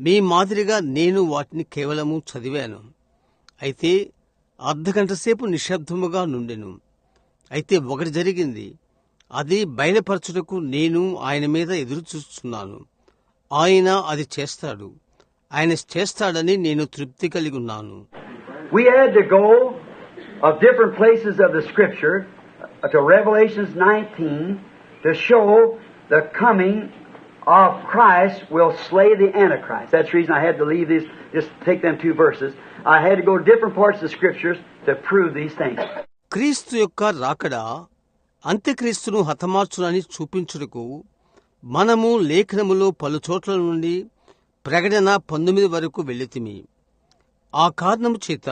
మీ మాదిరిగా నేను వాటిని కేవలము చదివాను. అయితే అర్ధగంట సేపు నిశ్శబ్దముగా నుండెను. అయితే ఒకటి జరిగింది. అది బయలుపరచుటకు నేను ఆయన మీద ఎదురు చూస్తున్నాను. ఆయన అది చేస్తాడు. ఆయన చేస్తాడని నేను తృప్తి కలిగి ఉన్నాను. We had to go of different places of the Scripture to Revelations 19 to show the coming of Christ will slay the Antichrist. That's the reason I had to leave these, just take them 2 verses. I had to go to different parts of the Scriptures to prove these things. క్రీస్తు యొక్క రాకడ అంత్యక్రీస్తును హతమార్చునని చూపించుటకు మనము లేఖనములో పలు చోట్ల నుండి ప్రకటన 19 వరకు వెళ్ళితిమి. ఆ కారణము చేత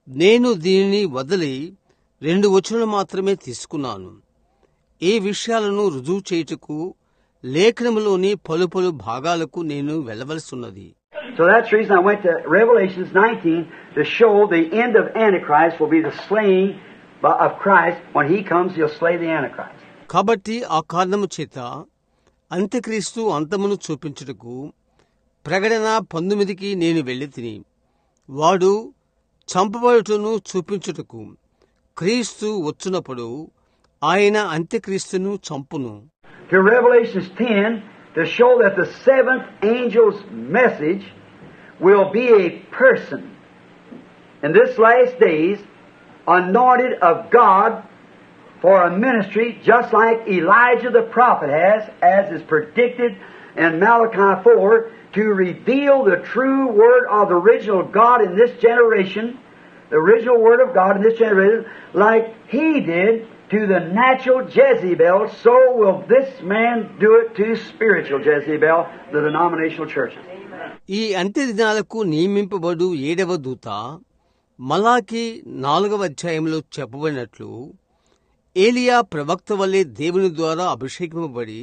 నేను దీనిని వదిలి 2 వచనాలు మాత్రమే తీసుకున్నాను. ఈ విషయాలను రుజువు చేయుటకు లేఖనములోని పలు పలు భాగాలకు నేను వెళ్ళవలసిన్నది. So that's the reason I went to Revelations 19 to show the end of Antichrist will be the slaying of Christ. When He comes, He'll slay the Antichrist. కాబట్టి ఆ కారణము చేత అంత్యక్రీస్తు అంతమును చూపించుటకు ప్రకటన 19కి నేను వెళ్ళితిని. వాడు చంపబడుటను చూపించుటకు క్రీస్తు వచ్చినప్పుడు ఆయన అంత్యక్రీస్తును చంపును. To Revelations 10 to show that the 7th angel's message will be a person in this last days, anointed of God for a ministry just like Elijah the prophet has, as is predicted in Malachi 4, to reveal the true word of the original God in this generation, the original word of God in this generation, like he did to the natural Jezebel, so will this man do it to spiritual Jezebel, the denominational churches. ఈ అంత్య దినాలకు నియమింపబడు 7వ దూత మలాకి 4వ అధ్యాయంలో చెప్పబడినట్లు ఏలియా ప్రవక్త వలె దేవుని ద్వారా అభిషేకింపబడి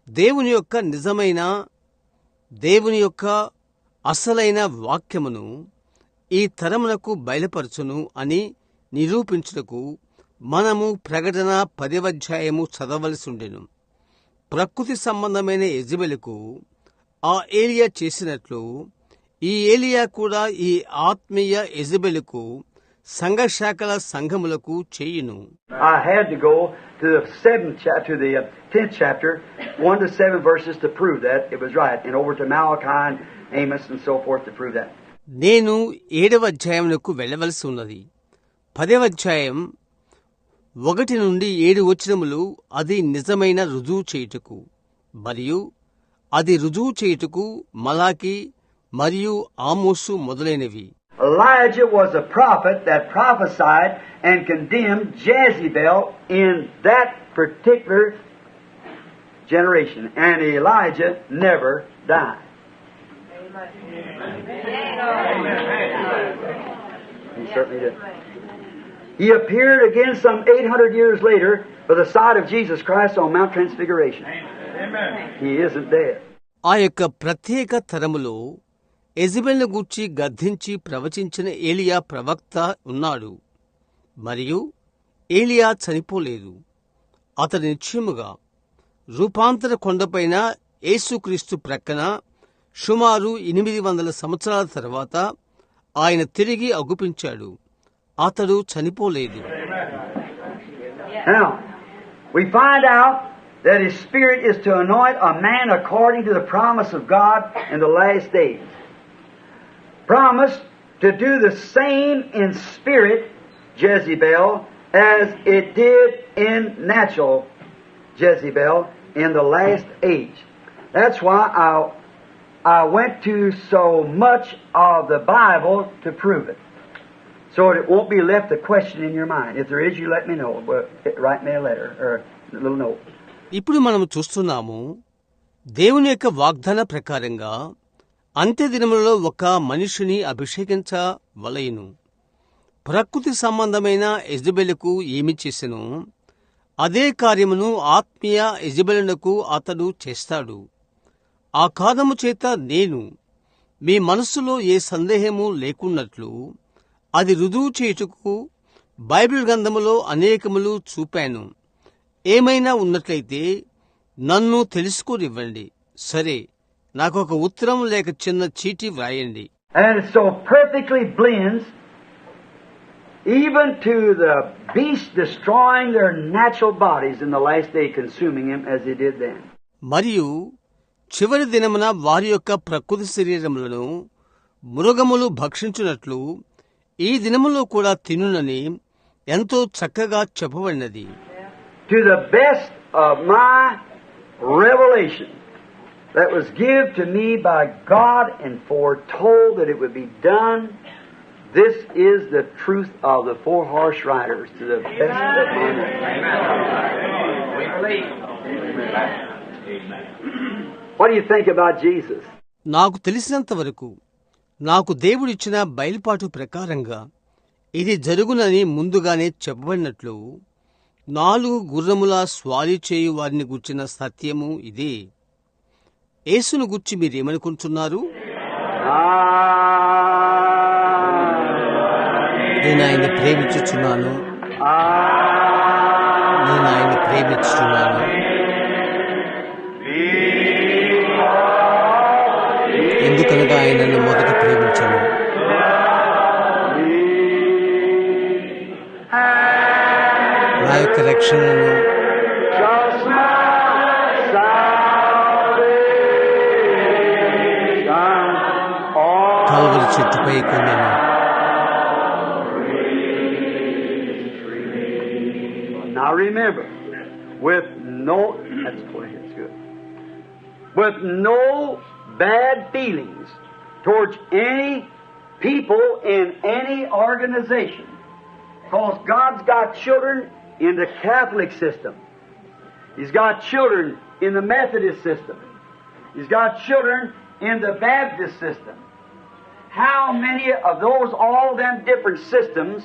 దేవుని యొక్క అసలైన వాక్యమును ఈ తరమునకు బయలుపరచును అని నిరూపించుటకు మనము ప్రకటన 10వ అధ్యాయము చదవలసి ఉండెను. ప్రకృతి సంబంధమైన యెజబెలుకు ఆ ఏలియా చేసినట్లు ఈ ఏలియా కూడా ఈ ఆత్మీయ యెజబెలుకు సంఘశాఖల సంఘములకు చేయును. I had to go to the 10th chapter, 1 to 7 verses to prove that it was right, and over to Malachi and Amos and so forth to prove that. నేను 7వ అధ్యాయమునకు వెళ్ళవలసి ఉన్నది. 10వ అధ్యాయం 1 నుండి 7 వచనములు అది నిజమైన రుజువు చేయుటకు మరియు అది రుజువు చేయుటకు మలాకి మరియు ఆమోసు మొదలైనవి. Elijah was a prophet that prophesied and condemned Jezebel in that particular generation, and Elijah never died. He certainly did. He appeared again some 800 years later by the side of Jesus Christ on Mount Transfiguration. He isn't dead. ఆ యొక్క ప్రత్యేక తరములో యెజబెల్ను గూర్చి గద్దించి ప్రవచించిన ఏలియా ప్రవక్త ఉన్నాడు మరియు ఏలియా చనిపోలేదు. అతడు నిశ్చయముగా రూపాంతర కొండపైన యేసుక్రీస్తు ప్రక్కన సుమారు 800 సంవత్సరాల తర్వాత ఆయన తిరిగి అగుపించాడు. అతడు చనిపోలేదు. Now, we find out that His Spirit is to anoint a man according to the promise of God in the last days. Promised to do the same in spirit, Jezebel, as it did in natural Jezebel in the last age. That's why I went to so much of the Bible to prove it. So it won't be left a question in your mind. If there is, you let me know. Write me a letter or a little note. ఇప్పుడు మనం చూస్తున్నాము దేవుని యొక్క వాగ్దాన ప్రకారంగా అంత్య దినములలో ఒక మనిషిని అభిషేకించవలయును. ప్రకృతి సంబంధమైన యెజబెలుకు ఏమి చేసెను అదే కార్యమును ఆత్మీయ యెజబెలునకు అతడు చేస్తాడు. ఆ కారణము చేత నేను మీ మనస్సులో ఏ సందేహము లేకున్నట్లు అది రుజువు చేయుటకు బైబిల్ గ్రంథములో అనేకములు చూపాను. ఏమైనా ఉన్నట్లయితే నన్ను తెలుసుకోనివ్వండి. సరే, నాకు ఒక ఉత్తరం లేక చిన్న చీటీ వ్రాయండి. And it so perfectly blends even to the beast destroying their natural bodies in the last day, consuming them as they did then. మరియు చివరి దినమున వారి యొక్క ప్రకృతి శరీరములను మృగములు భక్షించున్నట్లు ఈ దినములో కూడా తినునని ఎంతో చక్కగా చెప్పబడినది. To the best of my revelation that was given to me by God and foretold that it would be done, this is the truth of the four horse riders to the best of my knowledge. What do you think about Jesus? నాకు తెలిసినంత వరకు నాకు దేవుడిచ్చిన బయలుపాటు ప్రకారంగా ఇది జరుగునని ముందుగానే చెప్పబడినట్లు 4 గుర్రముల స్వారీ చేయు వారిని గుర్చిన సత్యము ఇదే. యేసును గుర్చి మీరేమనుకుంటున్నారు? నేను ఆయన్ని ప్రేమించుచున్నాను, నేను ఆయన్ని ప్రేమించుచున్నాను. ఎందుకనగా ఆయనను మొదట ప్రేమించను. నా యొక్క రక్షణను కల్వరి చెట్టుపై కొనెను. Now remember, with no, that's good. With no bad feelings towards any people in any organization, because God's got children in the Catholic system. He's got children in the Methodist system. He's got children in the Baptist system. How many of those, all them different systems,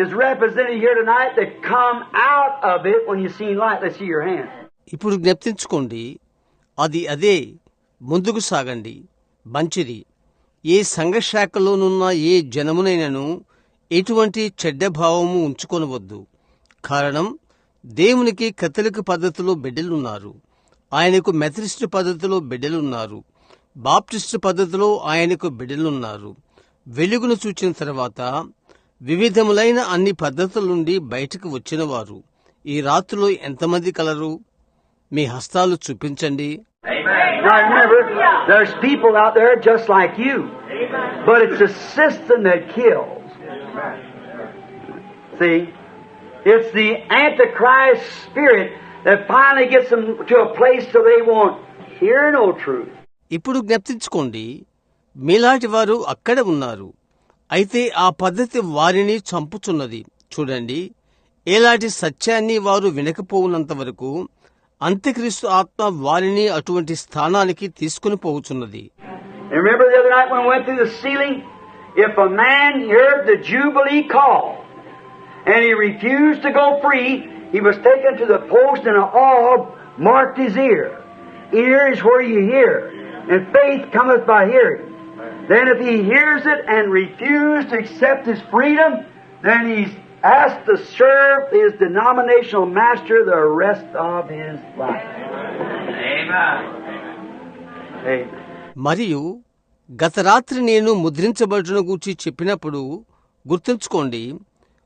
is represented here tonight that come out of it when you see light? Let's see your hand. ఇప్పుడు జ్ఞప్తించుకోండి, అదే ముందుకు సాగండి. మంచిది. ఏ సంఘశాఖలోనున్న ఏ జనమునైనను ఎటువంటి చెడ్డ భావము ఉంచుకొనవద్దు. కారణం, దేవునికి కథలిక్ పద్ధతిలో బిడ్డలున్నారు, ఆయనకు మెథడిస్టు పద్ధతిలో బిడ్డలున్నారు, బాప్టిస్టు పద్ధతిలో ఆయనకు బిడ్డలున్నారు. వెలుగును చూచిన తర్వాత వివిధములైన అన్ని పద్ధతుల నుండి బయటకు వచ్చినవారు ఈ రాత్రిలో ఎంతమంది కలరు? మీ హస్తాలు చూపించండి. Now remember, there's people out there just like you, but it's a system that kills. See, it's the Antichrist spirit that finally gets them to a place so they won't hear no truth. ఇప్పుడు జ్ఞప్తించుకోండి, మీలాంటి వారు అక్కడ ఉన్నారు, అయితే ఆ పద్ధతి వారిని చంపుచున్నది. చూడండి, ఎలాంటి సత్యాన్ని వారు వినకపోవునంత వరకు అంత్యక్రీస్తు ఆత్మ వారిని అటువంటి స్థానానికి తీసుకుని పోవుచున్నది. Remember the other night when we went through the ceiling? If a man heard the Jubilee call and he refused to go free, he was taken to the post and an orb marked his ear. Ear is where you hear, and faith cometh by hearing. Then if he hears it and refuses to accept his freedom, then he's asked to serve his denominational master the rest of his life. Amen. Amen. మరియు గత రాత్రి నేను ముద్రించబడుట గూర్చి చెప్పినప్పుడు గుర్తుంచుకోండి,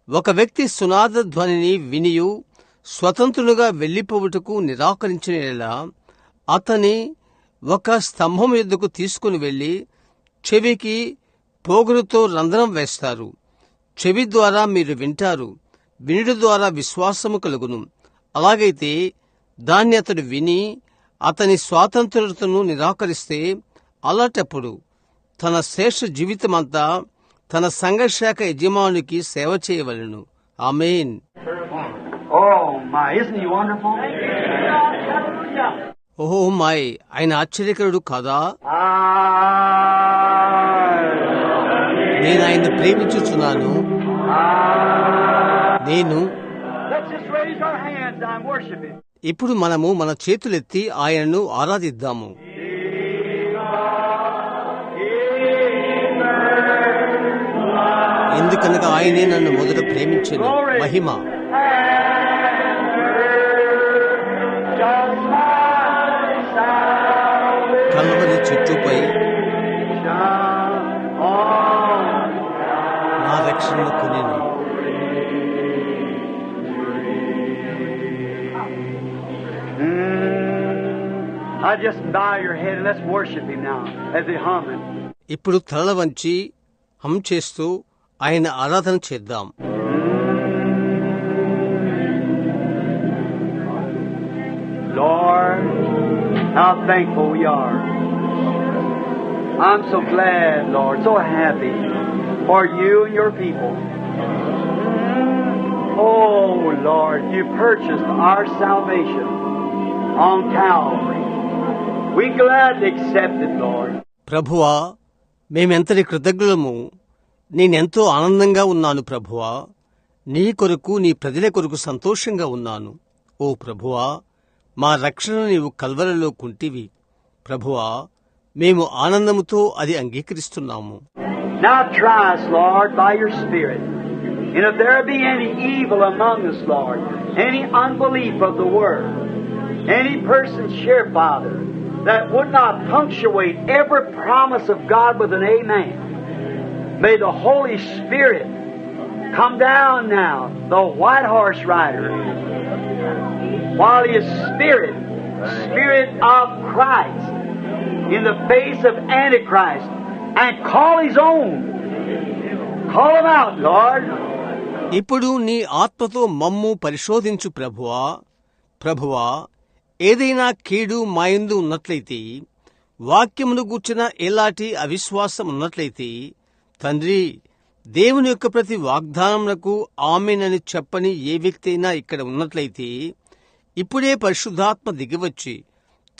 ఒక వ్యక్తి సునాద ధ్వనిని వినియు స్వతంత్రునిగా వెళ్లిపోవుటకు నిరాకరించినలా అతని ఒక స్తంభం యొద్దకు తీసుకుని వెళ్లి చెవికి పోగురుతో రంధ్రం వేస్తారు. చెవి ద్వారా మీరు వింటారు, వినుడి ద్వారా విశ్వాసము కలుగును. అలాగైతే దాన్ని అతడు విని అతని స్వాతంత్రతను నిరాకరిస్తే అలాంటప్పుడు తన శేష జీవితమంతా తన సంఘశాఖ యజమానికి సేవ చేయవలెను. ఆమేన్. Oh my, isn't he wonderful? ఓహో మాయ్, ఆయన ఆశ్చర్యకరుడు కాదా? నేను ఆయన్ని ప్రేమించుచున్నాను. నేను Let's just raise our hands and worship him. ఇప్పుడు మనము మన చేతులెత్తి ఆయనను ఆరాధిద్దాము. ఎందుకనగా ఆయనే నన్ను మొదట ప్రేమించెను. మహిమ కల్వరి చెట్టుపై నా రక్షణను కొనెను. I just bow your head and let's worship him now as they hum it. ఇప్పుడు తల వంచి హం చేస్తూ ఆయన ఆరాధన చేద్దాం. Lord, how thankful we are. I'm so glad, Lord, so happy for you and your people. Oh, Lord, you purchased our salvation on Calvary. We gladly accept it, Lord. ప్రభువా, మేమెంతటి కృతజ్ఞులము. నేనెంతో ఆనందంగా ఉన్నాను ప్రభువా. నీ కొరకు, నీ ప్రజల కొరకు సంతోషంగా ఉన్నాను. ఓ ప్రభువా, మా రక్షణ నీవు కల్వరిలో కుంటివి. ప్రభువా, మేము ఆనందముతో అది అంగీకరిస్తున్నాము. Now try us, Lord, by your Spirit. And if there be any evil among us, Lord, any unbelief of the word, any person share, Father, that would not punctuate every promise of God with an amen, may the Holy Spirit come down now, the white horse rider, while his Spirit, Spirit of Christ, in the face of Antichrist, and call his own. Call him out, Lord. ఇప్పుడు నీ ఆత్మతో మమ్ము పరిశోధించు ప్రభువా. ప్రభువా, ఏదైనా కీడు మాయందు ఉన్నట్లయితే, వాక్యమును గూర్చిన ఎలాంటి అవిశ్వాసం ఉన్నట్లయితే, తండ్రి, దేవుని యొక్క ప్రతి వాగ్దానమునకు ఆమేనని చెప్పని ఏ వ్యక్తి అయినా ఇక్కడ ఉన్నట్లయితే, ఇప్పుడే పరిశుద్ధాత్మ దిగివచ్చి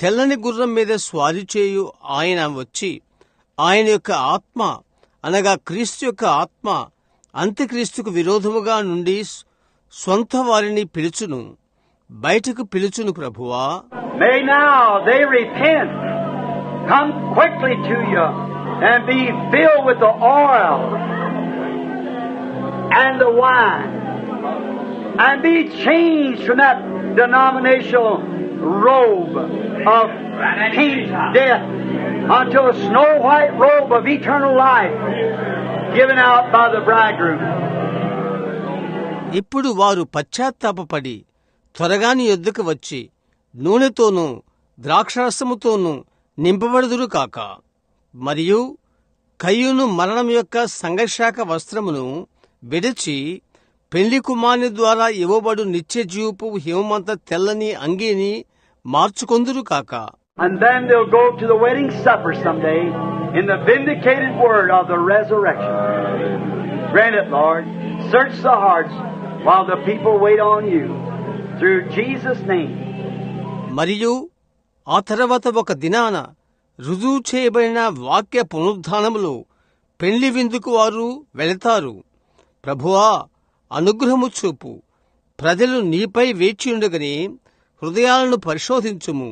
తెల్లని గుర్రం మీద స్వారీ చేయు ఆయన వచ్చి ఆయన యొక్క ఆత్మ అనగా క్రీస్తు యొక్క ఆత్మ అంత్యక్రీస్తుకు విరోధముగా నుండి స్వంత వారిని పిలుచును, బయటకు పిలుచును ప్రభువా. May now they repent, come quickly to you, and be filled with the oil and the wine, and be changed from that denominational robe of pink death unto a snow white robe of eternal life given out by the bridegroom. ఇప్పుడు వారు పశ్చాత్తాపపడి త్వరగా నీ యొద్దకు వచ్చి నూనెతోనూ ద్రాక్షారసముతోనూ నింపబడుదురు కాక, మరియు కయ్యూను మరణం యొక్క సంఘశాఖ వస్త్రమును విడిచి పెళ్లి కుమారుని ద్వారా ఇవ్వబడు నిత్యజీవపు హిమమంత తెల్లని అంగీని మార్చుకొందురు కాక. And then they'll go to the wedding supper someday in the vindicated word of the resurrection. Grant it, Lord. Search the hearts while the people wait on you. Through Jesus' name. మరియు ఆ తర్వాత ఒక దినాన రుజువు చేయబడిన వాక్య పునరుద్ధానములో పెళ్లి విందుకు వారు వెళతారు. ప్రభువా, అనుగ్రహము చూపు. ప్రజలు నీపై వేచియుండగని హృదయాలను పరిశోధించుము.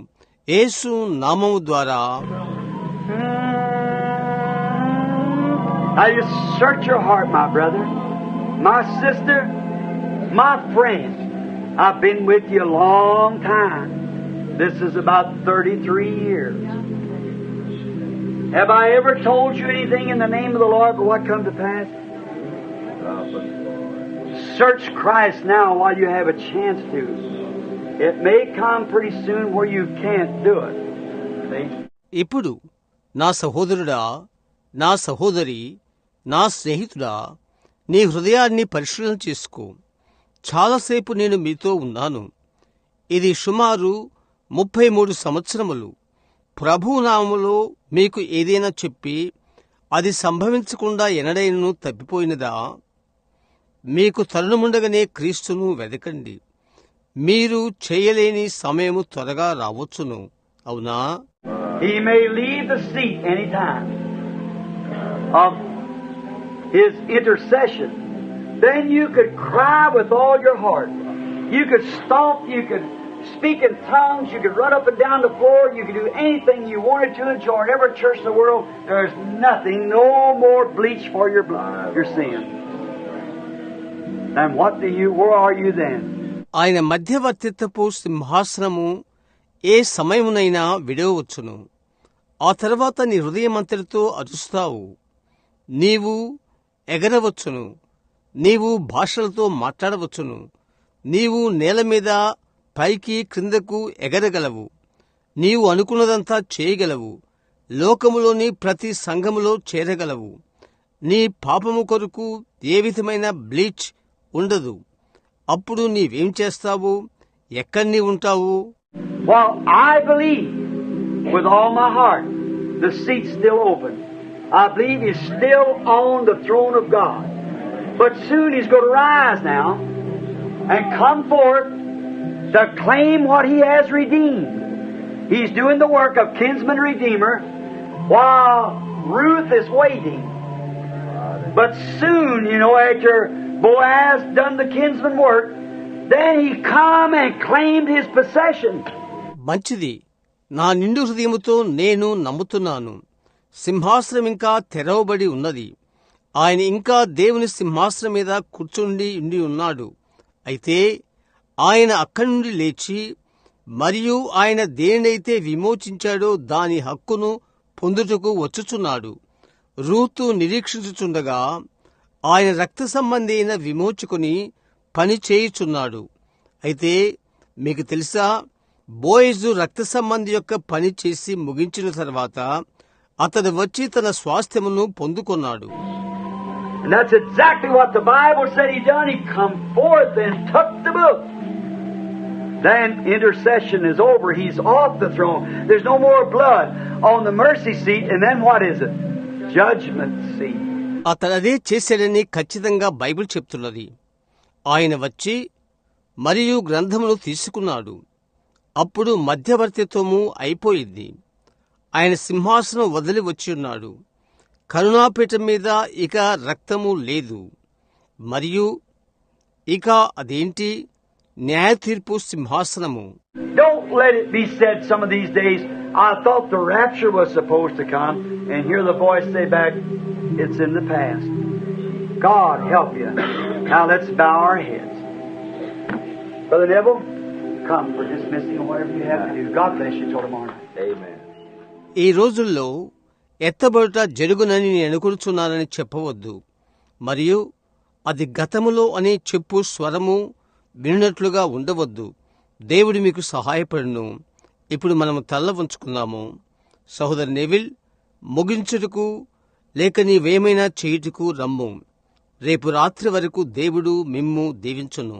యేసు నామము ద్వారా. Now you search your heart, my brother, my sister, my friend. I've been with you a long time. This is about 33 years. Have I ever told you anything in the name of the Lord but what come to pass? Search Christ now while you have a chance to. It may come pretty soon where you can't do it. See? ఇప్పుడు నా సహోదరుడా, నా సహోదరి, నా స్నేహితుడా, నీ హృదయాన్ని పరిశీలన చేసుకో. చాలాసేపు నేను మీతో ఉన్నాను. ఇది సుమారు 33 సంవత్సరములు. ప్రభునామములో మీకు ఏదైనా చెప్పి అది సంభవించకుండా ఎన్నడైనను తప్పిపోయినదా? మీకు తరుణముండగానే క్రీస్తును వెదకండి. మీరు చేయలేని సమయము త్వరగా రావచ్చును. అవునా? He may leave the seat any time of His intercession. Then you could cry with all your heart. You could stomp, you could speak in tongues, you could run up and down the floor, you could do anything you wanted to and join every church in the world. There's nothing, no more bleach for your blood, your sin. And where are you then? ఆయన మధ్యవర్తిత్వపు సింహాసనము ఏ సమయమునైనా విడవచ్చును. ఆ తర్వాత నీ హృదయమంతటితో అరుస్తావు. నీవు ఎగరవచ్చును. నీవు భాషలతో మాట్లాడవచ్చును. నీవు నేల మీద పైకి క్రిందకు ఎగరగలవు. నీవు అనుకున్నదంతా చేయగలవు. లోకములోని ప్రతి సంఘములో చేరగలవు. నీ పాపము కొరకు ఏ విధమైన బ్లీచ్ ఉండదు. అప్పుడు నీవేం చేస్తావు? ఎక్కడి ఉంటావు? Well, I believe with all my heart the seat's still open. I believe He's still on the throne of God. But soon He's going to rise now and come forth to claim what He has redeemed. He's doing the work of kinsman redeemer while Ruth is waiting. But soon, after Boaz done the kinsman work, then he come and claimed his possession. మంచిది. నా నిండు హృదయముతో నేను నమ్ముతున్నాను. సింహాసనం ఇంకా తెరవబడి ఉన్నది. ఆయన ఇంకా దేవుని సింహాసనం మీద కూర్చుండి ఉన్నాడు. అయితే ఆయన అక్కడి నుండి లేచి మరియు ఆయన దేనినైతే విమోచించాడో దాని హక్కును పొందుటకు వచ్చుచున్నాడు. రూతు నిరీక్షించుచుండగా ఆయన రక్త సంబంధి అయిన విమోచుకుని పని చేయుచున్నాడు. అయితే మీకు తెలుసా, బోయజు రక్త సంబంధి యొక్క పని చేసి ముగించిన తర్వాత అతడు వచ్చి తన స్వాస్థ్యమును పొందుకున్నాడు. And that's exactly what the Bible said He done. He come forth and took the book. Then intercession is over. He's off the throne. There's no more blood on the mercy seat. And then what is it? Judgment seat. అతడదే చేశాడని ఖచ్చితంగా బైబిల్ చెప్తున్నది. ఆయన వచ్చి మరియు గ్రంథమును తీసుకున్నాడు. అప్పుడు మధ్యవర్తిత్వము అయిపోయింది. ఆయన సింహాసనం వదిలి వచ్చి ఉన్నాడు. కరుణాపీఠం మీద ఇక రక్తము లేదు. మరియు ఇక అదేంటి? న్యాయ తీర్పు సింహాసనము. Don't let it be said some of these days, I thought the rapture was supposed to come, and hear the voice say back, it's in the past. God help you. Now let's bow our heads. Brother Neville, come for dismissing or whatever you have to do. God bless you till tomorrow night. Amen. ఈ రోజుల్లో ఎత్తబడుట జరుగునని నేను అనుకుంటున్నానని చెప్పవద్దు. మరియు అది గతములో అని చెప్పు స్వరము విన్నట్లుగా ఉండవద్దు. దేవుడు మీకు సహాయపడును. ఇప్పుడు మనము తల్ల ఉంచుకున్నాము. సహోదరు నెవిల్, ముగించుటకు లేక నీవేమైనా చేయుటకు రమ్ము. రేపు రాత్రి వరకు దేవుడు మిమ్ము దీవించును.